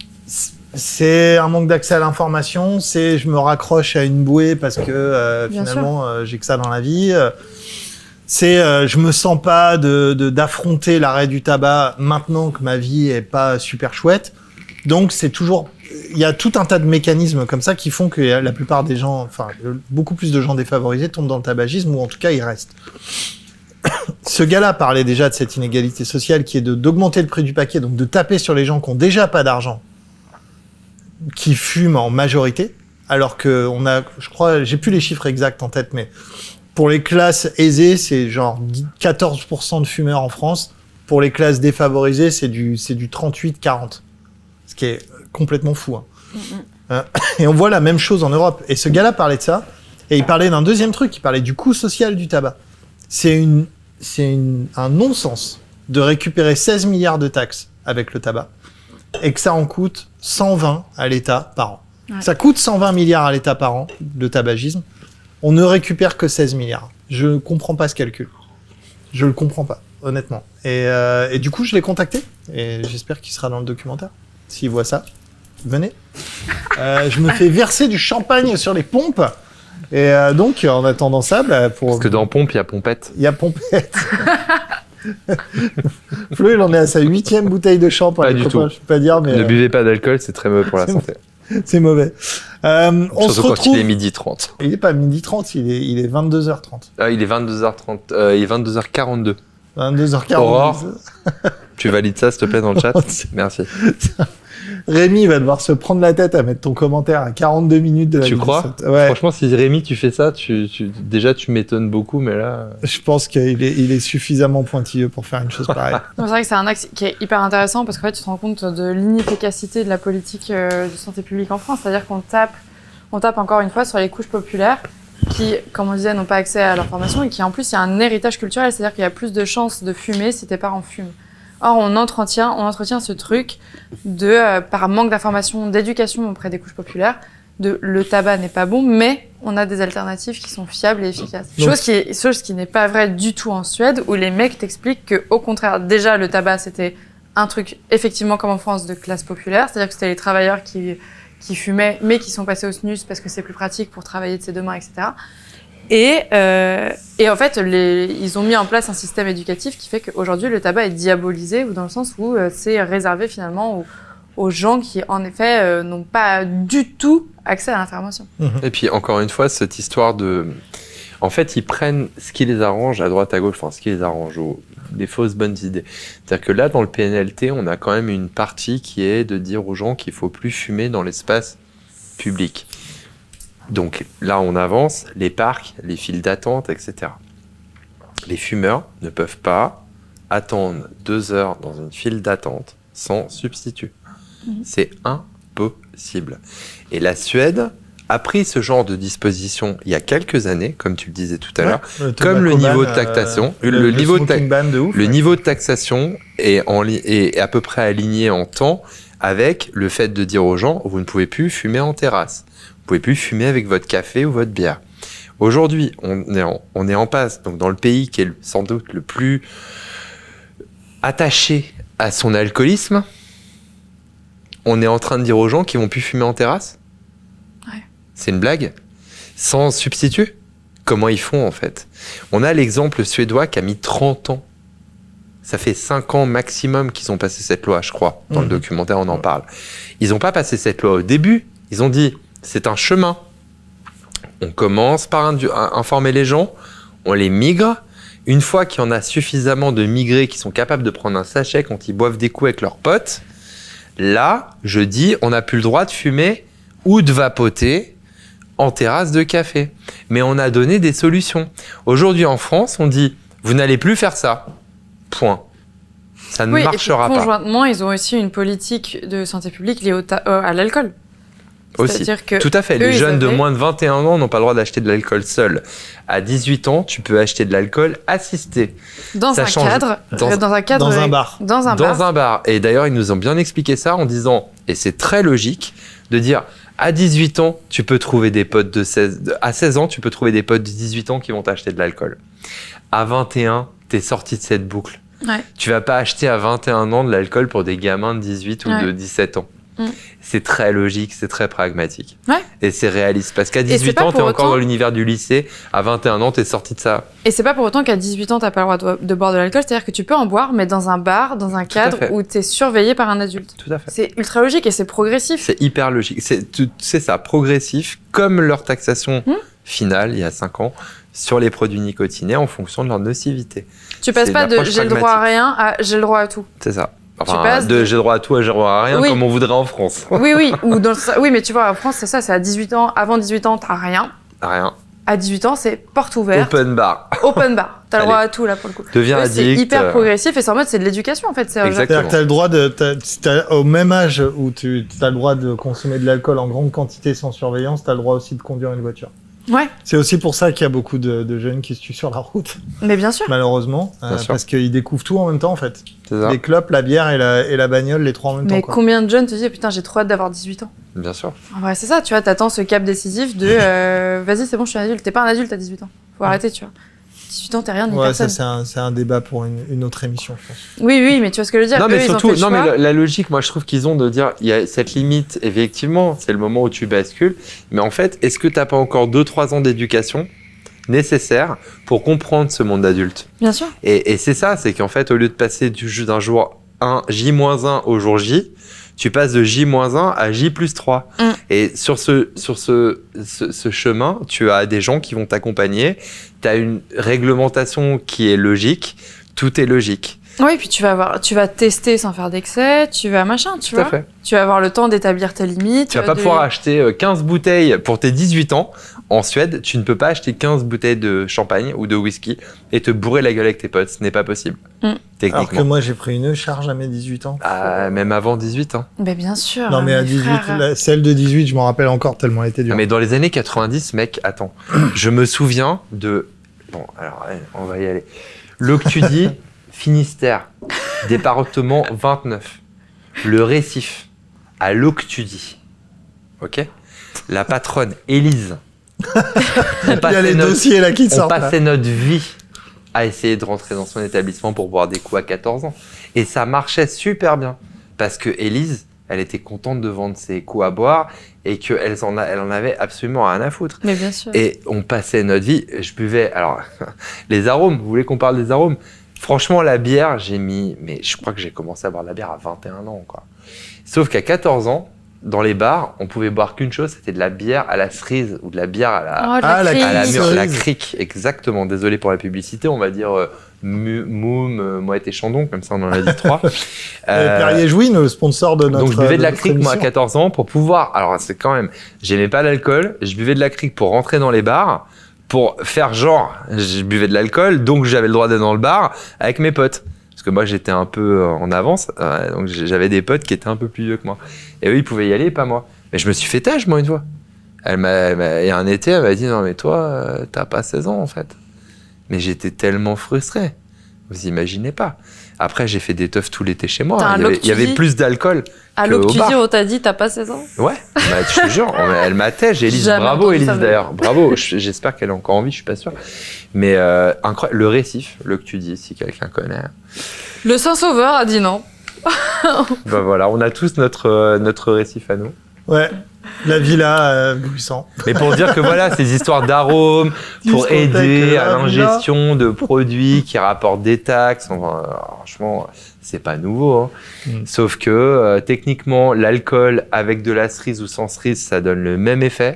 C'est un manque d'accès à l'information, c'est je me raccroche à une bouée parce que finalement j'ai que ça dans la vie. C'est je me sens pas d'affronter l'arrêt du tabac maintenant que ma vie est pas super chouette. Donc c'est toujours, il y a tout un tas de mécanismes comme ça qui font que la plupart des gens, enfin beaucoup plus de gens défavorisés tombent dans le tabagisme, ou en tout cas ils restent. Ce gars-là parlait déjà de cette inégalité sociale qui est d'augmenter le prix du paquet, donc de taper sur les gens qui ont déjà pas d'argent, qui fument en majorité, alors que on a, je crois, j'ai plus les chiffres exacts en tête, mais pour les classes aisées, c'est genre 14% de fumeurs en France. Pour les classes défavorisées, c'est du 38-40. Ce qui est complètement fou. Hein. Et on voit la même chose en Europe. Et ce gars-là parlait de ça, et il parlait d'un deuxième truc, il parlait du coût social du tabac. C'est un non-sens de récupérer 16 milliards de taxes avec le tabac, et que ça en coûte 120 à l'État par an. Ouais. Ça coûte 120 milliards à l'État par an, le tabagisme. On ne récupère que 16 milliards. Je ne comprends pas ce calcul. Je le comprends pas, honnêtement. Et du coup, je l'ai contacté, et j'espère qu'il sera dans le documentaire. S'il voit ça, venez. Je me fais verser du champagne sur les pompes. Et donc, en attendant ça, Parce que dans pompe, il y a pompette. Il y a pompette. Flo, il en est à sa 8e bouteille de champagne. Pas du tout. Je peux pas dire, mais... Ne buvez pas d'alcool, c'est très mauvais pour la santé. C'est mauvais. On Surtout se quand retrouve... il est 12h30. Il est pas 12h30, il est 22h30. Ah, il est 22h30. Il est 22h42. 22h40. Aurore, tu valides ça, s'il te plaît, dans le chat. Merci. Rémi va devoir se prendre la tête à mettre ton commentaire à 42 minutes de la vidéo. Tu crois ? Ouais. Franchement, si Rémi, tu fais ça, déjà, tu m'étonnes beaucoup, mais là... Je pense qu'il est suffisamment pointilleux pour faire une chose pareille. C'est vrai que c'est un axe qui est hyper intéressant parce qu'en fait, tu te rends compte de l'inefficacité de la politique de santé publique en France. C'est-à-dire qu'on tape encore une fois sur les couches populaires qui, comme on disait, n'ont pas accès à l'information et qui, en plus, il y a un héritage culturel. C'est-à-dire qu'il y a plus de chances de fumer si tes parents fument. Or, on entretient ce truc par manque d'information, d'éducation auprès des couches populaires, le tabac n'est pas bon, mais on a des alternatives qui sont fiables et efficaces. Chose qui n'est pas vraie du tout en Suède, où les mecs t'expliquent qu'au contraire, déjà, le tabac, c'était un truc, effectivement, comme en France, de classe populaire, c'est-à-dire que c'était les travailleurs qui fumaient, mais qui sont passés au snus parce que c'est plus pratique pour travailler de ses deux mains, etc. Et en fait, ils ont mis en place un système éducatif qui fait qu'aujourd'hui, le tabac est diabolisé, ou dans le sens où c'est réservé finalement aux gens qui, en effet, n'ont pas du tout accès à l'information. Et puis, encore une fois, cette histoire de... En fait, ils prennent ce qui les arrange à droite, à gauche, enfin, ce qui les arrange, des fausses bonnes idées. C'est-à-dire que là, dans le PNLT, on a quand même une partie qui est de dire aux gens qu'il ne faut plus fumer dans l'espace public. Donc là, on avance, les parcs, les files d'attente, etc. Les fumeurs ne peuvent pas attendre 2 heures dans une file d'attente sans substitut. C'est impossible. Et la Suède a pris ce genre de disposition il y a quelques années, comme tu le disais tout à l'heure, comme le niveau de taxation. Le niveau de taxation est à peu près aligné en temps avec le fait de dire aux gens, vous ne pouvez plus fumer en terrasse. Vous ne pouvez plus fumer avec votre café ou votre bière. Aujourd'hui, on est en passe, donc dans le pays qui est sans doute le plus attaché à son alcoolisme, on est en train de dire aux gens qu'ils ne vont plus fumer en terrasse. Ouais. C'est une blague. Sans substitut. Comment ils font en fait ? On a l'exemple suédois qui a mis 30 ans. Ça fait 5 ans maximum qu'ils ont passé cette loi, je crois. Dans le documentaire, on en parle. Ils n'ont pas passé cette loi au début. Ils ont dit, c'est un chemin. On commence par informer les gens, on les migre. Une fois qu'il y en a suffisamment de migrés qui sont capables de prendre un sachet quand ils boivent des coups avec leurs potes, là, je dis, on n'a plus le droit de fumer ou de vapoter en terrasse de café. Mais on a donné des solutions. Aujourd'hui, en France, on dit, vous n'allez plus faire ça. Point. Ça ne marchera pas. Conjointement, ils ont aussi une politique de santé publique liée à l'alcool. Aussi. C'est-à-dire que Tout à fait. eux, Les ils jeunes de avaient- moins de 21 ans n'ont pas le droit d'acheter de l'alcool seul. À 18 ans, tu peux acheter de l'alcool assisté dans ça un change. cadre, Dans- dans un cadre, Dans un bar. dans un dans bar. un bar. Et d'ailleurs, ils nous ont bien expliqué ça en disant, et c'est très logique, de dire à 18 ans, tu peux trouver des potes à 16 ans, tu peux trouver des potes de 18 ans qui vont t'acheter de l'alcool. À 21, t'es sorti de cette boucle. Ouais. Tu vas pas acheter à 21 ans de l'alcool pour des gamins de 18 ou Ouais. de 17 ans. Mm. C'est très logique, c'est très pragmatique. Ouais. Et c'est réaliste. Parce qu'à c'est 18 pas ans, t'es pour encore autant- dans l'univers du lycée. À 21 ans, t'es sorti de ça. Et c'est pas pour autant qu'à 18 ans, t'as pas le droit de boire de l'alcool. C'est-à-dire que tu peux en boire, mais dans un bar, dans un Tout à cadre fait. où t'es surveillé par un adulte. Tout à fait. C'est ultra logique et c'est progressif. C'est hyper logique. C'est ça, progressif, comme leur taxation finale, il y a 5 ans, sur les produits nicotinés en fonction de leur nocivité. Tu passes c'est pas une de approche j'ai le droit à pragmatique. rien à j'ai le droit à tout. C'est ça. Tu Enfin, passes de de- j'ai droit à tout à j'ai droit à rien, Oui. comme on voudrait en France. Oui, oui. Ou dans oui, mais tu vois, en France, c'est ça. C'est à 18 ans. Avant 18 ans, t'as rien. Rien. À 18 ans, c'est porte ouverte. Open bar. Open bar. T'as le droit Allez. à tout, là, pour le coup. Deviens Eux, c'est addict. hyper progressif et c'est en mode, c'est de l'éducation, en fait. C'est Exact. C'est-à-dire que tu as le droit au même âge où tu as le droit de consommer de l'alcool en grande quantité sans surveillance, tu as le droit aussi de conduire une voiture. Ouais, C'est aussi pour ça qu'il y a beaucoup de jeunes qui se tuent sur la route, mais bien sûr. malheureusement, Bien sûr. parce qu'ils découvrent tout en même temps en fait. C'est ça. Les clopes, la bière et la bagnole, les trois en même Mais temps. Quoi. combien de jeunes te disent, putain, j'ai trop hâte d'avoir 18 ans. Bien sûr. En vrai, c'est ça, tu vois, t'attends ce cap décisif de vas-y, c'est bon, je suis un adulte. T'es pas un adulte à 18 ans. Faut arrêter, tu vois. 18 ans, t'es rien ni Ouais, personne. ça c'est un débat pour une autre émission, je pense. Oui, oui, mais tu vois ce que je veux dire. Non, Eux, mais ils surtout, ont fait le non, mais choix. la logique, moi, je trouve qu'ils ont de dire, il y a cette limite, effectivement, c'est le moment où tu bascules. Mais en fait, est-ce que t'as pas encore 2-3 ans d'éducation nécessaires pour comprendre ce monde d'adulte? Bien sûr. Et c'est ça, c'est qu'en fait, au lieu de passer d'un jour 1, J-1 au jour J, tu passes de J-1 à J+3. Mm. Et sur ce chemin, tu as des gens qui vont t'accompagner. Tu as une réglementation qui est logique. Tout est logique. Oui, puis tu vas tester sans faire d'excès, tu vas machin, tu Tout à vois. fait. Tu vas avoir le temps d'établir tes limites. Tu vas pas de- pouvoir acheter 15 bouteilles pour tes 18 ans. En Suède, tu ne peux pas acheter 15 bouteilles de champagne ou de whisky et te bourrer la gueule avec tes potes. Ce n'est pas possible. Mm. Techniquement. Alors que moi j'ai pris une charge à mes 18 ans. Ah, même avant 18 ans. Mais bien sûr. Non mais à mes 18, frères. celle de 18, je m'en rappelle encore tellement elle était dure. Mais dans les années 90, mec, attends. Je me souviens de... Bon, alors, allez, on va y aller. L'Octudie, Finistère, département 29. Le Récif, à l'Octudie. Ok? La patronne, Élise. Il y a les dossiers là qui On sortent. là. passait notre vie à essayer de rentrer dans son établissement pour boire des coups à 14 ans. Et ça marchait super bien. Parce que Élise, elle était contente de vendre ses coups à boire et qu'elle en avait absolument rien à foutre. Mais bien sûr. Et on passait notre vie. Je buvais. Alors, les arômes, vous voulez qu'on parle des arômes? Franchement, la bière, mais je crois que j'ai commencé à boire de la bière à 21 ans, quoi. Sauf qu'à 14 ans, dans les bars, on pouvait boire qu'une chose, c'était de la bière à la cerise ou de la bière à la, Oh, de Ah, la crise. à la cerise. la crique, exactement. Désolé pour la publicité, on va dire Moum, Mouette et Chandon, comme ça on en a dit 3. Perrier Jouy, le sponsor de notre Donc je buvais de la notre crique moi à émission. 14 ans pour pouvoir. Alors c'est quand même, j'aimais pas l'alcool, je buvais de la crique pour rentrer dans les bars, pour faire genre, je buvais de l'alcool, donc j'avais le droit d'être dans le bar avec mes potes. Parce que moi j'étais un peu en avance, donc j'avais des potes qui étaient un peu plus vieux que moi. Et eux ils pouvaient y aller, pas moi. Mais je me suis fait tâche moi une fois. Et un été elle m'a dit non mais toi t'as pas 16 ans en fait. Mais j'étais tellement frustré. Vous imaginez pas. Après, j'ai fait des teufs tout l'été chez moi. T'as un Il y avait Loctudie plus d'alcool. À que au l'Octudie, bar. on t'a dit, t'as pas 16 ans? Ouais, bah, je te jure, elle m'attèche. Élise, Jamais bravo entendu Élise ça, mais- d'ailleurs. Bravo, j'espère qu'elle est encore en vie, je suis pas sûr. Mais incroyable, le Récif, le que tu dis, si quelqu'un connaît. Le Saint-Sauveur a dit non. Bah voilà, on a tous notre Récif à nous. Ouais, la villa Gruissant. Mais pour dire que voilà, ces histoires d'arômes, pour Discothèque, aider à la villa. l'ingestion de produits qui rapportent des taxes, enfin, franchement, c'est pas nouveau. Hein. Mm. Sauf que techniquement, l'alcool avec de la cerise ou sans cerise, ça donne le même effet.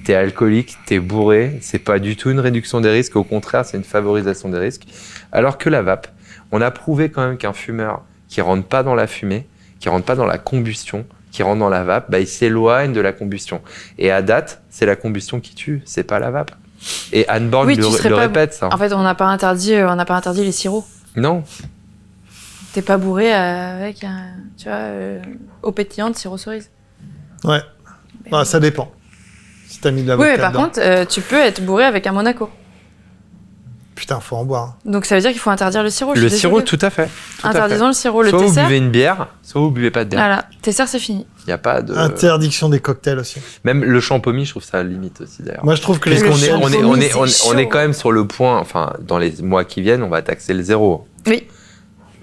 T'es alcoolique, t'es bourré, c'est pas du tout une réduction des risques, au contraire, c'est une favorisation des risques. Alors que la vape, on a prouvé quand même qu'un fumeur qui rentre pas dans la fumée, qui rentre pas dans la combustion, qui rentre dans la vape, bah, il s'éloigne de la combustion. Et à date, c'est la combustion qui tue, c'est pas la vape. Et Anne Borg Oui, tu serais le pas- répète, ça. En fait, on n'a pas interdit les sirops. Non, T'es pas bourré avec eau pétillante, sirop cerise. Ouais. Ah, ça dépend. Si t'as mis de la Oui, vodka mais par dedans. contre, tu peux être bourré avec un Monaco. Putain, faut en boire. Donc ça veut dire qu'il faut interdire le sirop. je Le suis sirop, désolée. tout à fait. Tout à fait. Interdisons le sirop, le Soit vous tesser. buvez une bière, soit vous buvez pas de bière. Voilà, tesser, c'est fini. Il n'y a pas de. Interdiction des cocktails aussi. Même le champomy, je trouve ça limite aussi d'ailleurs. Moi, je trouve que les Puisqu'on Le est, champomy, on c'est est chaud. quand même sur le point, enfin, dans les mois qui viennent, on va taxer le zéro. Oui.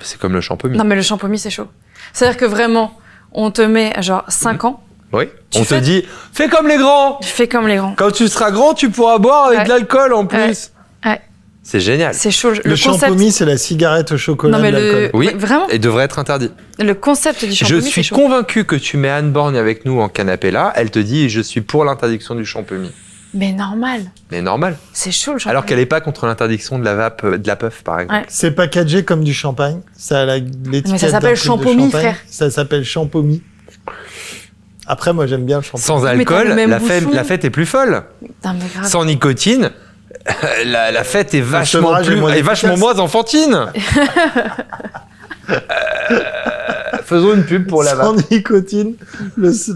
C'est comme le champomy. Non, mais le champomy, c'est chaud. C'est-à-dire que vraiment, on te met genre 5 ans, Oui. Tu On fais- te dit, fais comme les grands. fais comme les grands. Quand tu seras grand, tu pourras boire avec Ouais. de l'alcool en plus. Ouais. C'est génial. C'est chaud. Le champomy, c'est la cigarette au chocolat Non, mais de l'alcool. Oui. ouais, vraiment, Et devrait être interdit. le concept du Je champomy, suis c'est chaud. convaincu que tu mets Anne Borgne avec nous en canapé là. Elle te dit, je suis pour l'interdiction du champomy. Mais normal, Mais normal. c'est chaud le champomy. Alors qu'elle n'est pas contre l'interdiction de la vape, de la puff par exemple. Ouais. C'est packagé comme du champagne. Ça a l'étiquette Mais ça d'un s'appelle truc de champomy, champagne. frère. Ça s'appelle champomy. Après, moi, j'aime bien le champagne. Sans Mais t'as alcool, le même la fête, bouchon. la fête est plus folle. Putain, mais grave. Sans nicotine, la fête est vachement sevrage est moins efficace. moins enfantine. Faisons une pub pour la Sans vape. nicotine,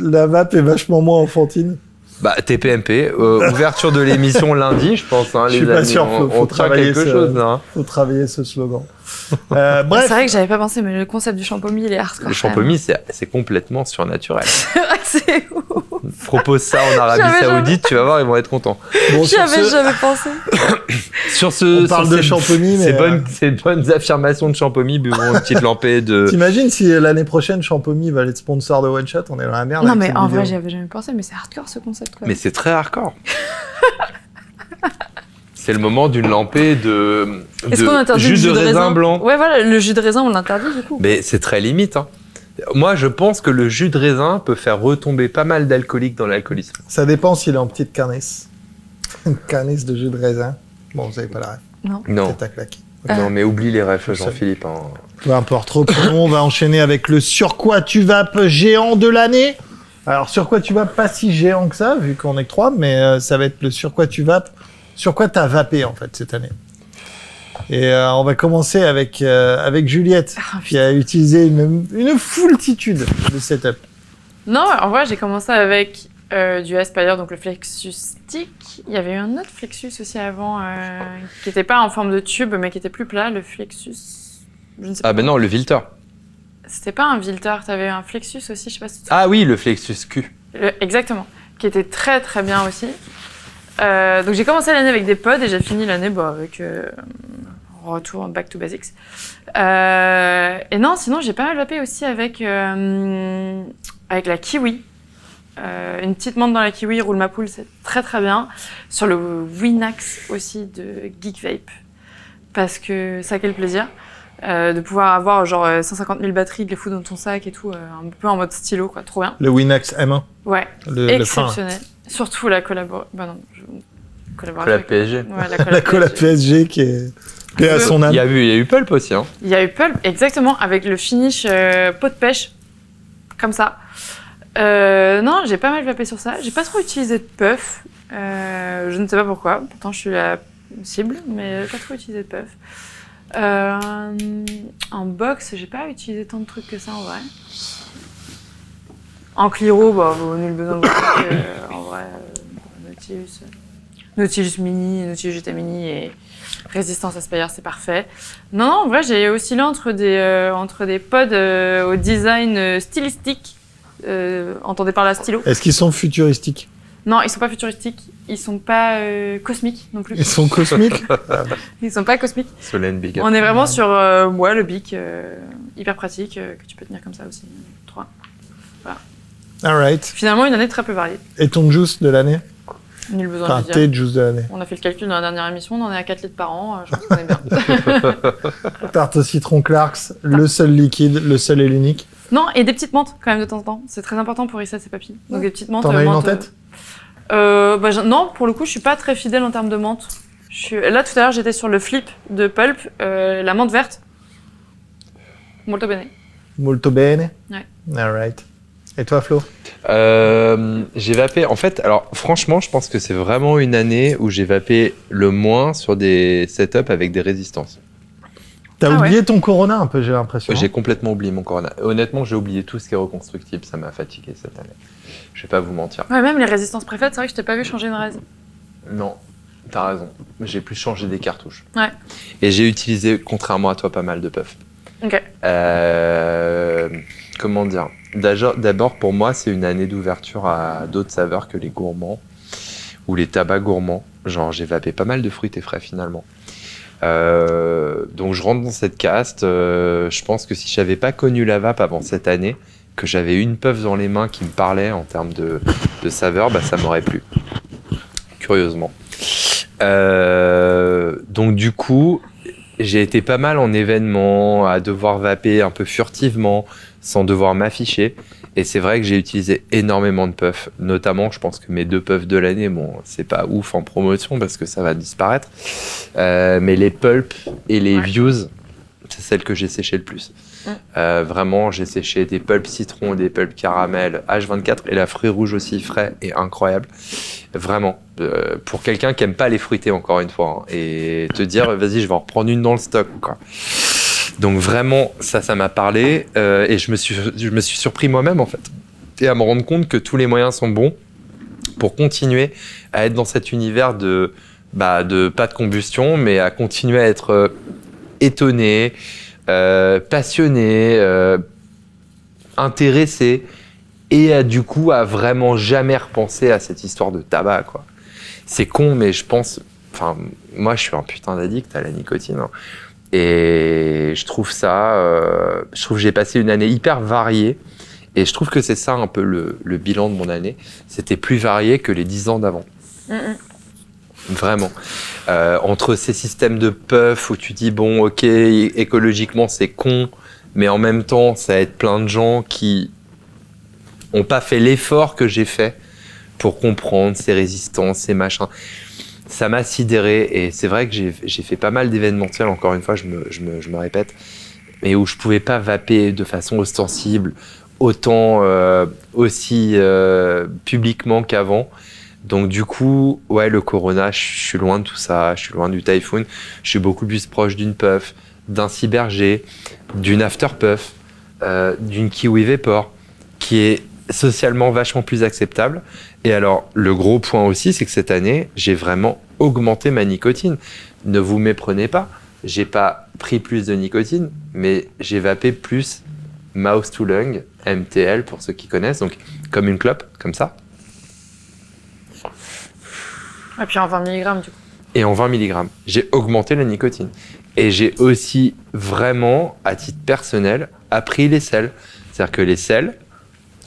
la vape est vachement moins enfantine. Bah, TPMP, ouverture de l'émission lundi, je pense. Hein, Je les suis pas amis, sûr, on faut tient travailler quelque ce- chose. Hein. Faut travailler ce slogan. C'est Bref, vrai que j'avais pas pensé, mais le concept du champomy, il est hardcore. Le champomy, c'est complètement surnaturel. C'est vrai que c'est ouf. Propose ça en Arabie J'avais Saoudite, tu vas voir, ils vont être contents. bon, sur J'avais ce, jamais pensé. Sur ce, on parle sur de ces- champomy, mais ces bonnes affirmations de champomy, buvons une petite lampée de. t'imagines si l'année prochaine champomy va être sponsor de One Shot, on est dans la merde. Non, avec mais cette en vidéo. vrai, j'avais jamais pensé, mais c'est hardcore ce concept. Quoi. Mais c'est très hardcore. C'est le moment d'une lampée de Est-ce qu'on interdit jus le jus de raisin blanc. Ouais, voilà, le jus de raisin, on l'interdit du coup. Mais c'est très limite. Hein. Moi, je pense que le jus de raisin peut faire retomber pas mal d'alcooliques dans l'alcoolisme. Ça dépend s'il est en petite carnisse. Une carnisse de jus de raisin. Bon, vous avez pas la rêve. Non, C'est à claquer. non, mais oublie les refs, Je sais. Jean-Philippe. Hein. Peu importe, trop. On va enchaîner avec le sur quoi tu vapes géant de l'année. Alors, sur quoi tu vapes, pas si géant que ça, vu qu'on est que 3, mais ça va être le sur quoi tu vapes. Sur quoi t'as vapé, en fait, cette année. Et on va commencer avec Juliette, Ah, qui a utilisé une foultitude de setup. Non, en vrai, j'ai commencé avec du Aspire, donc le Flexus Stick. Il y avait eu un autre Flexus aussi avant, qui n'était pas en forme de tube, mais qui était plus plat, le Flexus. Je ne sais pas. Ah ben non, le Vilter. C'était pas un Vilter, t'avais un Flexus aussi, je sais pas si tu Ah oui, le Flexus Q. Exactement, qui était très très bien aussi. Donc j'ai commencé l'année avec des pods et j'ai fini l'année avec retour back to basics. Et non, sinon j'ai pas mal vapé aussi avec la Kiwi. Une petite menthe dans la Kiwi, roule ma poule, c'est très très bien. Sur le Winax aussi de Geek Vape, parce que ça quel plaisir. De pouvoir avoir genre 150 000 batteries, de les foutre dans ton sac et tout, un peu en mode stylo, quoi, trop bien. Le Winax M1. Ouais, Le frein. exceptionnel. Surtout la collaboration. Bah non, collaboration. La avec- PSG. Ouais, La cola PSG qui est paix à son âme. Il y a eu Pulp aussi. Hein. Il y a eu Pulp, exactement, avec le finish pot de pêche, comme ça. Non, j'ai pas mal vapé sur ça. J'ai pas trop utilisé de puff. Je ne sais pas pourquoi. Pourtant, je suis la cible, mais j'ai pas trop utilisé de puff. En box, j'ai pas utilisé tant de trucs que ça en vrai. En Cliro, bah, nul besoin de vous dire que, en vrai, Nautilus Mini, Nautilus GT Mini et Résistance Aspire, c'est parfait. Non, en vrai, j'ai oscillé entre des pods au design stylistique. Entendez par là stylo. Est-ce qu'ils sont futuristiques? Non, ils sont pas futuristiques, ils sont pas cosmiques non plus. Ils sont cosmiques? Ils sont pas cosmiques. Solène Big Up. On est vraiment sur le bic, hyper pratique, que tu peux tenir comme ça aussi. 3. Alright. Finalement, une année très peu variée. Et ton juice de l'année? Nul besoin Enfin, de le tes dire. juice de l'année. On a fait le calcul dans la dernière émission, on en est à 4 litres par an, je pense qu'on est bien. Tarte au citron Clarks, le seul liquide, le seul et l'unique. Non, et des petites menthes quand même de temps en temps. C'est très important pour reset ses papilles. Donc des petites menthes. T'en as une en menthes, tête? Non, pour le coup, je suis pas très fidèle en termes de menthe. Là, tout à l'heure, j'étais sur le flip de Pulp, la menthe verte. Molto bene. Molto bene. Ouais. Alright. Et toi, Flo? J'ai vapé. En fait, alors franchement, je pense que c'est vraiment une année où j'ai vapé le moins sur des setups avec des résistances. T'as Ah oublié ton Corona un peu, j'ai l'impression. J'ai complètement oublié mon Corona. Honnêtement, j'ai oublié tout ce qui est reconstructible. Ça m'a fatigué cette année. Je vais pas vous mentir. Ouais, même les résistances préfètes, c'est vrai que je t'ai pas vu changer une résine. Non, t'as raison. J'ai plus changé des cartouches. Ouais. Et j'ai utilisé, contrairement à toi, pas mal de puffs. Ok. Comment dire ? D'abord, pour moi, c'est une année d'ouverture à d'autres saveurs que les gourmands ou les tabacs gourmands. Genre, j'ai vapé pas mal de fruits et frais finalement. Donc, je rentre dans cette caste. Je pense que si j'avais pas connu la vape avant cette année, que j'avais une puff dans les mains qui me parlait en termes de saveur, bah, ça m'aurait plu. Curieusement. Donc, du coup, j'ai été pas mal en événements, à devoir vaper un peu furtivement, sans devoir m'afficher. Et c'est vrai que j'ai utilisé énormément de puffs. Notamment, je pense que mes 2 puffs de l'année, bon, c'est pas ouf en promotion parce que ça va disparaître. Mais les Pulp et les Views, c'est celles que j'ai séchées le plus. Vraiment, j'ai séché des Pulp citron, des Pulp caramel, H24 et la fruit rouge aussi frais et incroyable. Vraiment, pour quelqu'un qui aime pas les fruités, encore une fois, hein, et te dire, vas-y, je vais en reprendre une dans le stock, quoi. Donc vraiment, ça m'a parlé et je me suis surpris moi-même en fait. Et à me rendre compte que tous les moyens sont bons pour continuer à être dans cet univers de pas de combustion, mais à continuer à être étonné, passionné, intéressé et du coup à vraiment jamais repenser à cette histoire de tabac, quoi. C'est con, mais je pense... Enfin, moi je suis un putain d'addict à la nicotine, hein. Et je trouve que j'ai passé une année hyper variée. Et je trouve que c'est ça un peu le bilan de mon année. C'était plus varié que les 10 ans d'avant. Vraiment. Entre ces systèmes de puff où tu dis, bon, ok, écologiquement c'est con, mais en même temps, ça aide plein de gens qui n'ont pas fait l'effort que j'ai fait pour comprendre ces résistances, ces machins. Ça m'a sidéré et c'est vrai que j'ai fait pas mal d'événementiels, encore une fois, je me répète, mais où je pouvais pas vaper de façon ostensible, autant aussi publiquement qu'avant. Donc du coup, ouais, le Corona, je suis loin de tout ça, je suis loin du Typhoon, je suis beaucoup plus proche d'une puff, d'un Cyberger, d'une After Puff, d'une Kiwi Vapor, qui est socialement vachement plus acceptable. Et alors, le gros point aussi, c'est que cette année, j'ai vraiment augmenté ma nicotine. Ne vous méprenez pas, j'ai pas pris plus de nicotine, mais j'ai vapé plus mouth to lung, MTL pour ceux qui connaissent, donc comme une clope, comme ça. Et puis en 20 mg du coup. Et en 20 mg, j'ai augmenté la nicotine. Et j'ai aussi vraiment, à titre personnel, appris les sels. C'est-à-dire que les sels,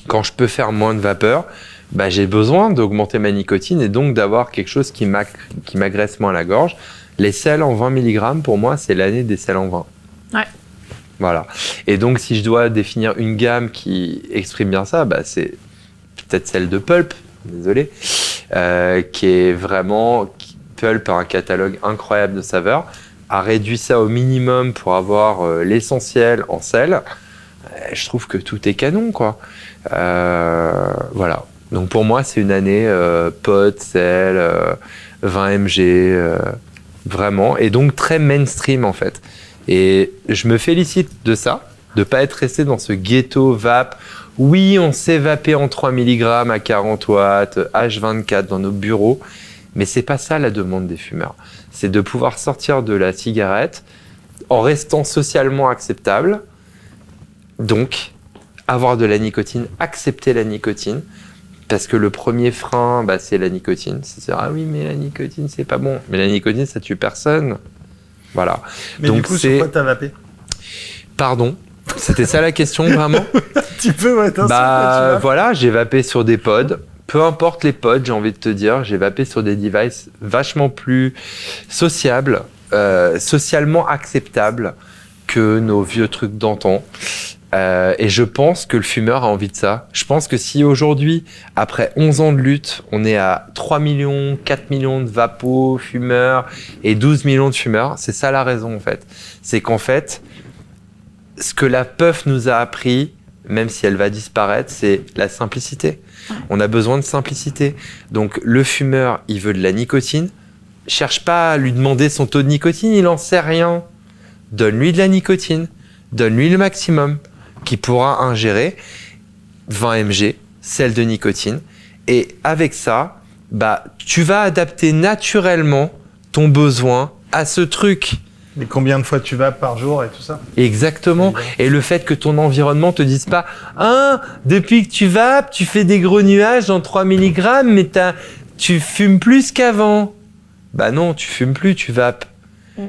quand je peux faire moins de vapeur, bah, j'ai besoin d'augmenter ma nicotine et donc d'avoir quelque chose qui m'agresse moins la gorge. Les sels en 20 mg, pour moi, c'est l'année des sels en 20. Ouais. Voilà. Et donc, si je dois définir une gamme qui exprime bien ça, bah, c'est peut-être celle de Pulp, désolé, qui est vraiment... Pulp a un catalogue incroyable de saveurs, a réduit ça au minimum pour avoir l'essentiel en sel. Je trouve que tout est canon, quoi. Voilà. Donc pour moi, c'est une année pot, sel, 20 mg, vraiment. Et donc très mainstream, en fait. Et je me félicite de ça, de ne pas être resté dans ce ghetto vape. Oui, on sait vaper en 3 mg à 40 watts, H24 dans nos bureaux. Mais c'est pas ça la demande des fumeurs. C'est de pouvoir sortir de la cigarette en restant socialement acceptable. Donc, avoir de la nicotine, accepter la nicotine. Parce que le premier frein, bah, c'est la nicotine. C'est dire, ah oui, mais la nicotine, c'est pas bon. Mais la nicotine, ça tue personne. Voilà. Mais donc, du coup, sur quoi t'as vapé ? Pardon ? C'était ça la question, vraiment ? Tu peux, ouais, bah, voilà, j'ai vapé sur des pods. Peu importe les pods, j'ai envie de te dire, j'ai vapé sur des devices vachement plus sociables, socialement acceptables que nos vieux trucs d'antan. Et je pense que le fumeur a envie de ça. Je pense que si aujourd'hui, après 11 ans de lutte, on est à 3 millions, 4 millions de vapos, fumeurs et 12 millions de fumeurs, c'est ça la raison en fait. C'est qu'en fait, ce que la puff nous a appris, même si elle va disparaître, c'est la simplicité. On a besoin de simplicité. Donc le fumeur, il veut de la nicotine. Cherche pas à lui demander son taux de nicotine, il en sait rien. donne-lui de la nicotine, donne-lui le maximum qu'il pourra ingérer, 20 mg, sel de nicotine. Et avec ça, tu vas adapter naturellement ton besoin à ce truc. Et combien de fois tu vapes par jour et tout ça? Exactement. Et le fait que ton environnement te dise pas « depuis que tu vapes, tu fais des gros nuages dans 3 mg, mais tu fumes plus qu'avant. » Bah non, tu fumes plus, tu vapes.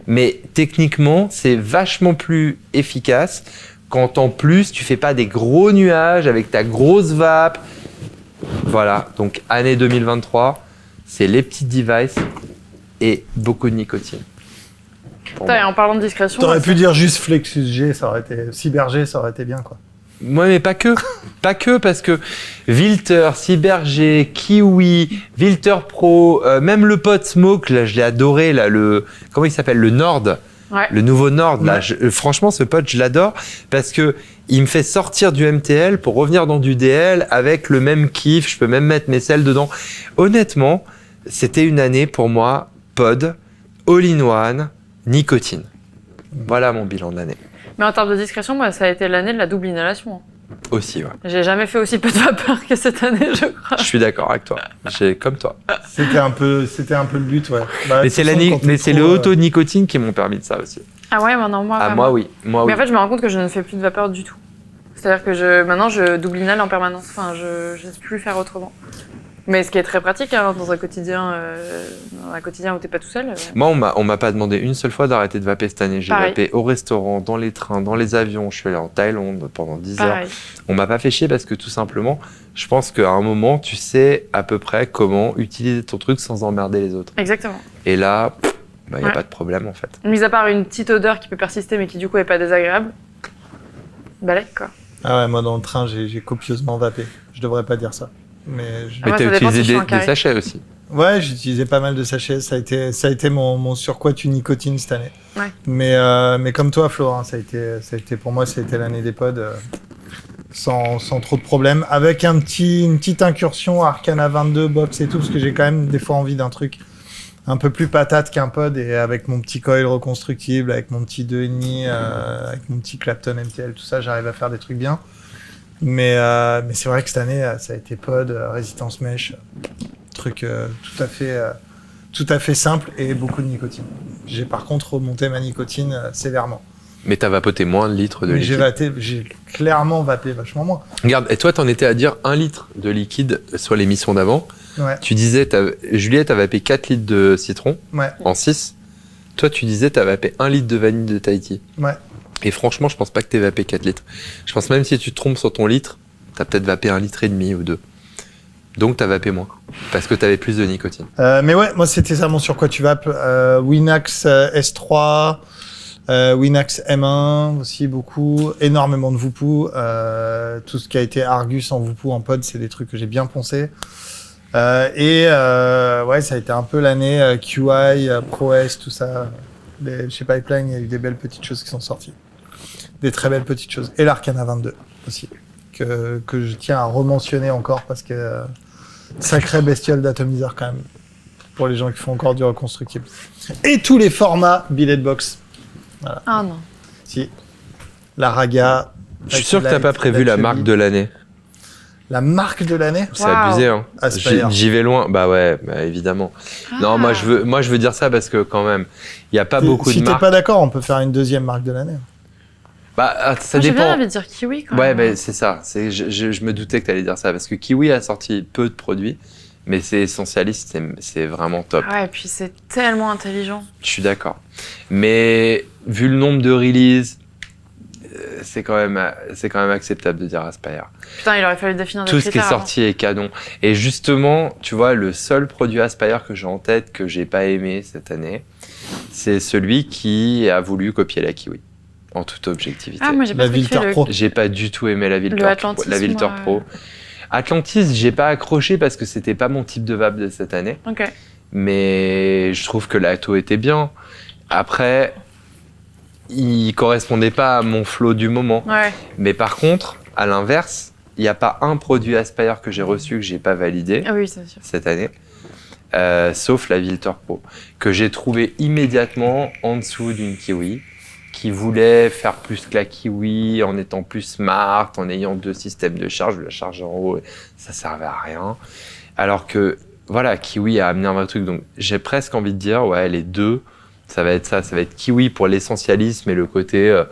Mais techniquement, c'est vachement plus efficace quand en plus, tu fais pas des gros nuages avec ta grosse vape. Voilà, donc année 2023, c'est les petites devices et beaucoup de nicotine. Putain, et en parlant de discrétion... T'aurais pu dire juste Flexus G, ça aurait été... Cyber G, ça aurait été bien, quoi. Ouais, mais pas que. Pas que, parce que Vilter, Cyber G, Kiwi, Vilter Pro, même le Pod Smoke, là, je l'ai adoré, là, comment il s'appelle? Le Nord. Ouais. Le nouveau Nord, là. Franchement, ce pod, je l'adore parce que il me fait sortir du MTL pour revenir dans du DL avec le même kiff. Je peux même mettre mes selles dedans. Honnêtement, c'était une année pour moi, pod, all-in-one, nicotine. Voilà mon bilan de l'année. Mais en termes de discrétion, moi, ça a été l'année de la double inhalation. Aussi, ouais. J'ai jamais fait aussi peu de vapeur que cette année, je crois. Je suis d'accord avec toi. J'ai comme toi. C'était un peu le but, ouais. Mais c'est le auto-nicotine qui m'ont permis de ça aussi. Ah ouais, maintenant, moi, Ah, vraiment. moi, oui. Moi, Mais oui. en fait, je me rends compte que je ne fais plus de vapeur du tout. C'est-à-dire que maintenant, je double inhale en permanence. Enfin, je ne sais plus faire autrement. Mais ce qui est très pratique dans un quotidien où t'es pas tout seul. Moi, on m'a pas demandé une seule fois d'arrêter de vaper cette année. J'ai Pareil. vapé au restaurant, dans les trains, dans les avions. Je suis allé en Thaïlande pendant 10 heures. Pareil. On m'a pas fait chier parce que tout simplement, je pense qu'à un moment, tu sais à peu près comment utiliser ton truc sans emmerder les autres. Exactement. Et là, y a Ouais. pas de problème en fait. Mis à part une petite odeur qui peut persister, mais qui du coup est pas désagréable. Balèque, quoi. Ah ouais, moi dans le train, j'ai copieusement vapé. Je devrais pas dire ça. Mais Mais moi, t'as ça dépend si utilisé je suis en des carré. sachets aussi. ouais, j'utilisais pas mal de sachets. Ça a été mon surcroît de nicotine cette année. Ouais. Mais comme toi, Flo, hein, ça a été pour moi, ça a été l'année des pods sans trop de problèmes. Avec une petite incursion Arcana 22 box et tout, parce que j'ai quand même des fois envie d'un truc un peu plus patate qu'un pod, et avec mon petit coil reconstructible, avec mon petit 2,5, avec mon petit Clapton MTL, tout ça, j'arrive à faire des trucs bien. Mais c'est vrai que cette année, ça a été pod, résistance mèche, truc tout à fait simple et beaucoup de nicotine. J'ai par contre remonté ma nicotine sévèrement. Mais t'as vapoté moins de litres de Mais liquide. j'ai clairement vapé vachement moins. Regarde, et toi, t'en étais à dire 1 litre de liquide sur l'émission d'avant. Ouais, Tu disais, Juliette a vapé 4 litres de citron ouais, en 6. Toi, tu disais, t'as vapé 1 litre de vanille de Tahiti. ouais. Et franchement, je pense pas que t'aies vapé 4 litres. Je pense même si tu te trompes sur ton litre, t'as peut-être vapé 1,5 litre ou 2. Donc t'as vapé moins. Parce que t'avais plus de nicotine. Mais ouais, moi c'était ça mon sur quoi tu vapes. Winax S3, Winax M1 aussi beaucoup, énormément de Voupou. Tout ce qui a été Argus en Voupou en pod, c'est des trucs que j'ai bien poncé. Ouais, ça a été un peu l'année QI, ProS, tout ça. Chez Pipeline, il y a eu des belles petites choses qui sont sorties. Des très belles petites choses. Et l'Arcana 22 aussi, que je tiens à rementionner encore parce que sacrée bestiole d'atomiseur quand même, pour les gens qui font encore du reconstructible. Et tous les formats billet de box. Ah non. Si. La Raga. Je suis sûr que t'as pas prévu la marque de l'année. La marque de l'année? C'est Waouh. abusé, hein. Aspire. J'y vais loin. Bah ouais, bah évidemment. Non, moi je veux dire ça parce que quand même, il y a pas beaucoup Si de t'es marques. pas d'accord, on peut faire une deuxième marque de l'année. Bah ça Moi, j'ai bien dépend. envie de dire kiwi quand Ouais, même. bah, c'est ça. Je me doutais que t'allais dire ça parce que Kiwi a sorti peu de produits, mais c'est essentialiste, c'est vraiment top. Ouais, et puis c'est tellement intelligent. Je suis d'accord. Mais vu le nombre de releases, c'est quand même acceptable de dire Aspire. Putain, il aurait fallu définir des Tout ce qui est critères avant. sorti est canon. Et justement, tu vois, le seul produit Aspire que j'ai en tête que j'ai pas aimé cette année, c'est celui qui a voulu copier la Kiwi. En toute objectivité. Ah, moi j'ai La pas trop kiffé Vilter le... Pro. J'ai pas du tout aimé la Vilter, Atlantis, la Vilter moi, Pro. Atlantis, j'ai pas accroché parce que c'était pas mon type de vape de cette année. Ok. Mais je trouve que l'Ato était bien. Après, il correspondait pas à mon flow du moment. Ouais. Mais par contre, à l'inverse, il n'y a pas un produit Aspire que j'ai reçu que j'ai pas validé Ah oui, c'est sûr. cette année, sauf la Vilter Pro, que j'ai trouvé immédiatement en dessous d'une Kiwi. qui voulait faire plus que la Kiwi en étant plus smart, en ayant 2 systèmes de charge, la charge en haut, ça servait à rien. Alors que, voilà, Kiwi a amené un vrai truc. Donc, j'ai presque envie de dire, ouais, les deux, ça va être ça. Ça va être Kiwi pour l'essentialisme et le côté,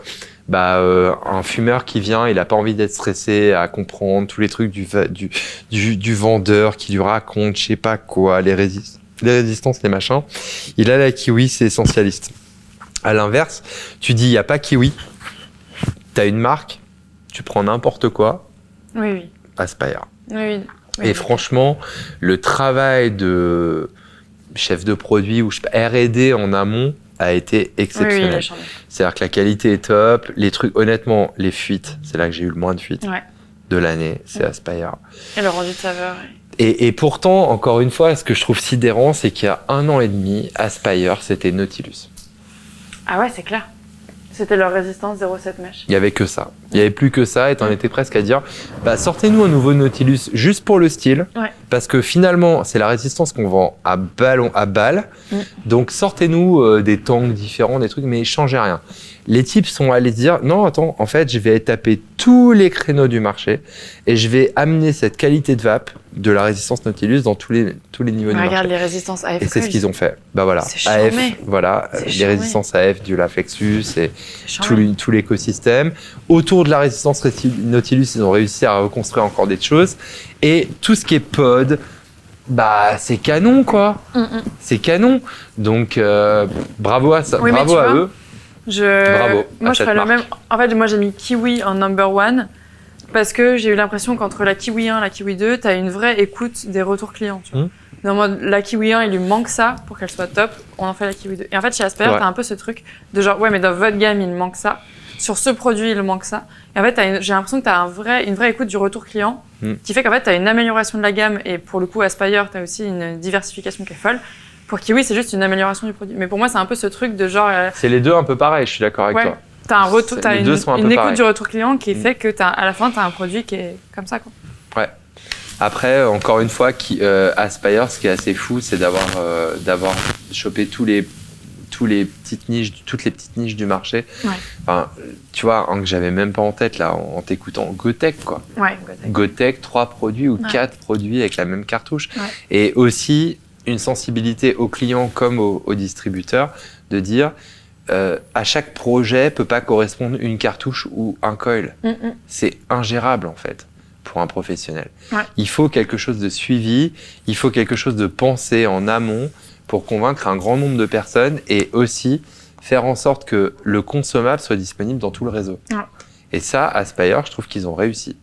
un fumeur qui vient, il n'a pas envie d'être stressé à comprendre tous les trucs du vendeur qui lui raconte, je sais pas quoi, les résistances, les machins. Il a la Kiwi, c'est essentialiste. À l'inverse, tu dis, il n'y a pas Kiwi, tu as une marque, tu prends n'importe quoi, Oui. Aspire. Oui. Et franchement, le travail de chef de produit ou R&D en amont a été exceptionnel. Oui, C'est-à-dire que la qualité est top, les trucs, honnêtement, les fuites, c'est là que j'ai eu le moins de fuites de l'année, c'est Aspire. Et le rendu de saveur. Et pourtant, encore une fois, ce que je trouve sidérant, c'est qu'il y a 1 an et demi, Aspire, c'était Nautilus. Ah ouais, c'est clair. C'était leur résistance 0,7 mèche. Il n'y avait que ça. Il n'y avait plus que ça et t'en étais presque à dire sortez-nous un nouveau Nautilus juste pour le style. Ouais. Parce que finalement, c'est la résistance qu'on vend à balle. Donc sortez-nous des tanks différents, des trucs, mais changez rien. Les types sont allés se dire non, attends, en fait, je vais taper tous les créneaux du marché et je vais amener cette qualité de vape de la résistance Nautilus dans tous les niveaux du marché. Regarde les résistances AF. Et c'est ce qu'ils ont fait. Voilà. C'est AF, charmé. voilà, C'est les charmé. résistances AF du Laflexus et charmé. tout l'écosystème. Autour de la résistance Nautilus, ils ont réussi à reconstruire encore des choses. Et tout ce qui est pod, c'est canon, quoi. C'est canon. Donc, bravo à ça. Oui, bravo à eux. Bravo Moi, à je cette ferais le marque. même. En fait, moi, j'ai mis Kiwi en number 1 parce que j'ai eu l'impression qu'entre la Kiwi 1 et la Kiwi 2, tu as une vraie écoute des retours clients. Tu vois. Dans le mode, la Kiwi 1, il lui manque ça pour qu'elle soit top, on en fait la Kiwi 2. Et en fait, chez Aspire, tu as un peu ce truc de genre, ouais, mais dans votre gamme, il manque ça. Sur ce produit, il manque ça. Et en fait, j'ai l'impression que tu as une vraie écoute du retour client qui fait qu'en fait, tu as une amélioration de la gamme. Et pour le coup, Aspire, tu as aussi une diversification qui est folle. Pour Kiwi, c'est juste une amélioration du produit. Mais pour moi, c'est un peu ce truc de genre. C'est les deux un peu pareil, je suis d'accord avec toi. T'as un retour, t'as Les deux sont un peu une écoute pareils. du retour client qui fait que à la fin, tu as un produit qui est comme ça, quoi. Ouais. Après, encore une fois, Aspire, ce qui est assez fou, c'est d'avoir chopé toutes les petites niches du marché. Ouais. Enfin, tu vois, que j'avais même pas en tête là, en t'écoutant, Gotek, quoi. Ouais, Gotek, 3 produits ou 4 produits avec la même cartouche. Ouais. Et aussi une sensibilité aux clients comme aux distributeurs de dire à chaque projet peut pas correspondre une cartouche ou un coil. C'est ingérable en fait pour un professionnel. Ouais. Il faut quelque chose de suivi, il faut quelque chose de pensé en amont pour convaincre un grand nombre de personnes et aussi faire en sorte que le consommable soit disponible dans tout le réseau. Ouais. Et ça, Aspire, je trouve qu'ils ont réussi.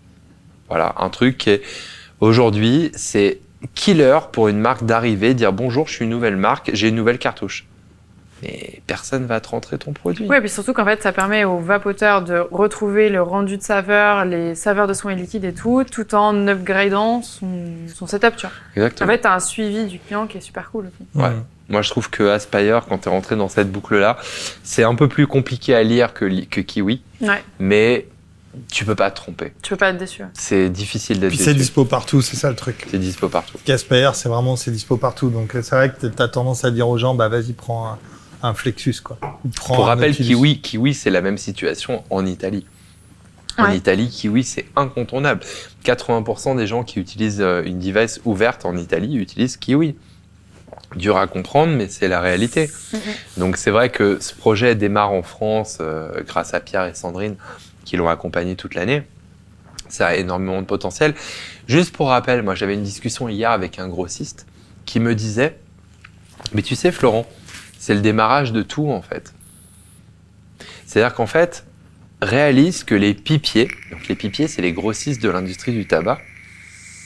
Voilà, un truc qui est aujourd'hui, c'est killer pour une marque d'arriver, dire bonjour, je suis une nouvelle marque, j'ai une nouvelle cartouche. Mais personne va te rentrer ton produit. Oui, et puis surtout qu'en fait, ça permet aux vapoteurs de retrouver le rendu de saveur, les saveurs de son et liquide et tout en upgradant son setup, tu vois. Exactement. En fait, tu as un suivi du client qui est super cool. Ouais. Moi, je trouve que Aspire, quand tu es rentré dans cette boucle-là, c'est un peu plus compliqué à lire que Kiwi, mais tu peux pas te tromper. Tu peux pas être déçu. C'est difficile d'être Puis déçu. c'est dispo partout, c'est ça le truc. C'est dispo partout. Aspire, c'est dispo partout. Donc c'est vrai que tu as tendance à dire aux gens, vas-y, prends un Flexus, quoi. Pour rappel, Kiwi, c'est la même situation en Italie. En Italie, Kiwi, c'est incontournable. 80% des gens qui utilisent une device ouverte en Italie utilisent Kiwi. Dur à comprendre, mais c'est la réalité. Donc c'est vrai que ce projet démarre en France grâce à Pierre et Sandrine qui l'ont accompagné toute l'année. Ça a énormément de potentiel. Juste pour rappel, moi j'avais une discussion hier avec un grossiste qui me disait « Mais tu sais Florent, c'est le démarrage de tout en fait. » C'est-à-dire qu'en fait, réalise que les pipiers, donc les pipiers c'est les grossistes de l'industrie du tabac,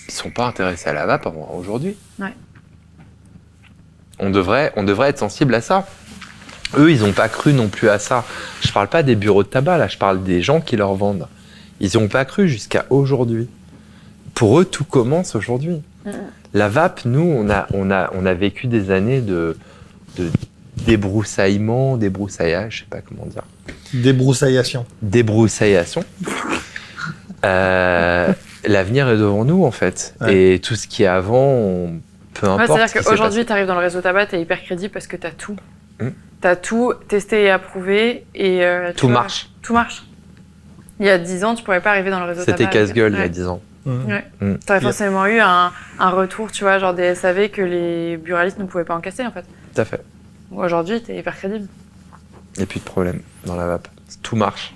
ils ne sont pas intéressés à la vape avant aujourd'hui. Ouais. On devrait être sensible à ça. Eux, ils n'ont pas cru non plus à ça. Je ne parle pas des bureaux de tabac, là, je parle des gens qui leur vendent. Ils n'y ont pas cru jusqu'à aujourd'hui. Pour eux, tout commence aujourd'hui. La vape, nous, on a vécu des années de débroussaillement, débroussaillages, je ne sais pas comment dire. Débroussaillation. Débroussaillation. L'avenir est devant nous, en fait. Ouais. Et tout ce qui est avant, peu importe. C'est-à-dire ce qui s'est qu'aujourd'hui, passé. tu arrives dans le réseau tabac, tu es hyper crédible parce que tu as tout. T'as tout testé et approuvé et Tout marche. Tout marche. Il y a 10 ans, tu pourrais pas arriver dans le réseau C'était tabac. casse-gueule il y a 10 ans. Ouais. Mm. T'aurais forcément eu un retour, tu vois, genre des SAV que les buralistes ne pouvaient pas encaisser en fait. Tout à fait. Aujourd'hui, t'es hyper crédible. Et plus de problème dans la vape. Tout marche.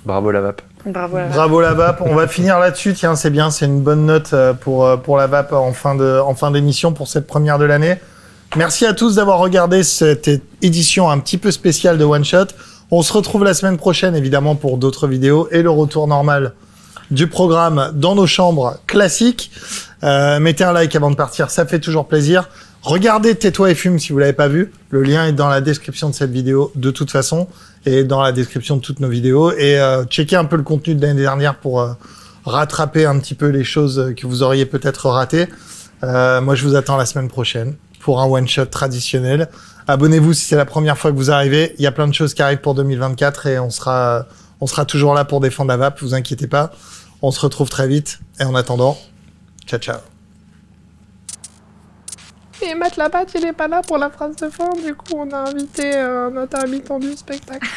Bravo la vape. Bravo. Bravo la vape. On va finir là-dessus. Tiens, c'est bien. C'est une bonne note pour la vape en fin d'émission pour cette première de l'année. Merci à tous d'avoir regardé cette édition un petit peu spéciale de One Shot. On se retrouve la semaine prochaine, évidemment, pour d'autres vidéos et le retour normal du programme dans nos chambres classiques. Mettez un like avant de partir, ça fait toujours plaisir. Regardez Tais-toi et fume si vous l'avez pas vu. Le lien est dans la description de cette vidéo de toute façon et dans la description de toutes nos vidéos. Et checkez un peu le contenu de l'année dernière pour rattraper un petit peu les choses que vous auriez peut-être ratées. Moi, je vous attends la semaine prochaine pour un one-shot traditionnel. Abonnez-vous si c'est la première fois que vous arrivez. Il y a plein de choses qui arrivent pour 2024 et on sera toujours là pour défendre la vape, vous inquiétez pas. On se retrouve très vite. Et en attendant, ciao, ciao. Et Matt Labatte, il est pas là pour la phrase de fin, du coup on a invité notre habitant du spectacle.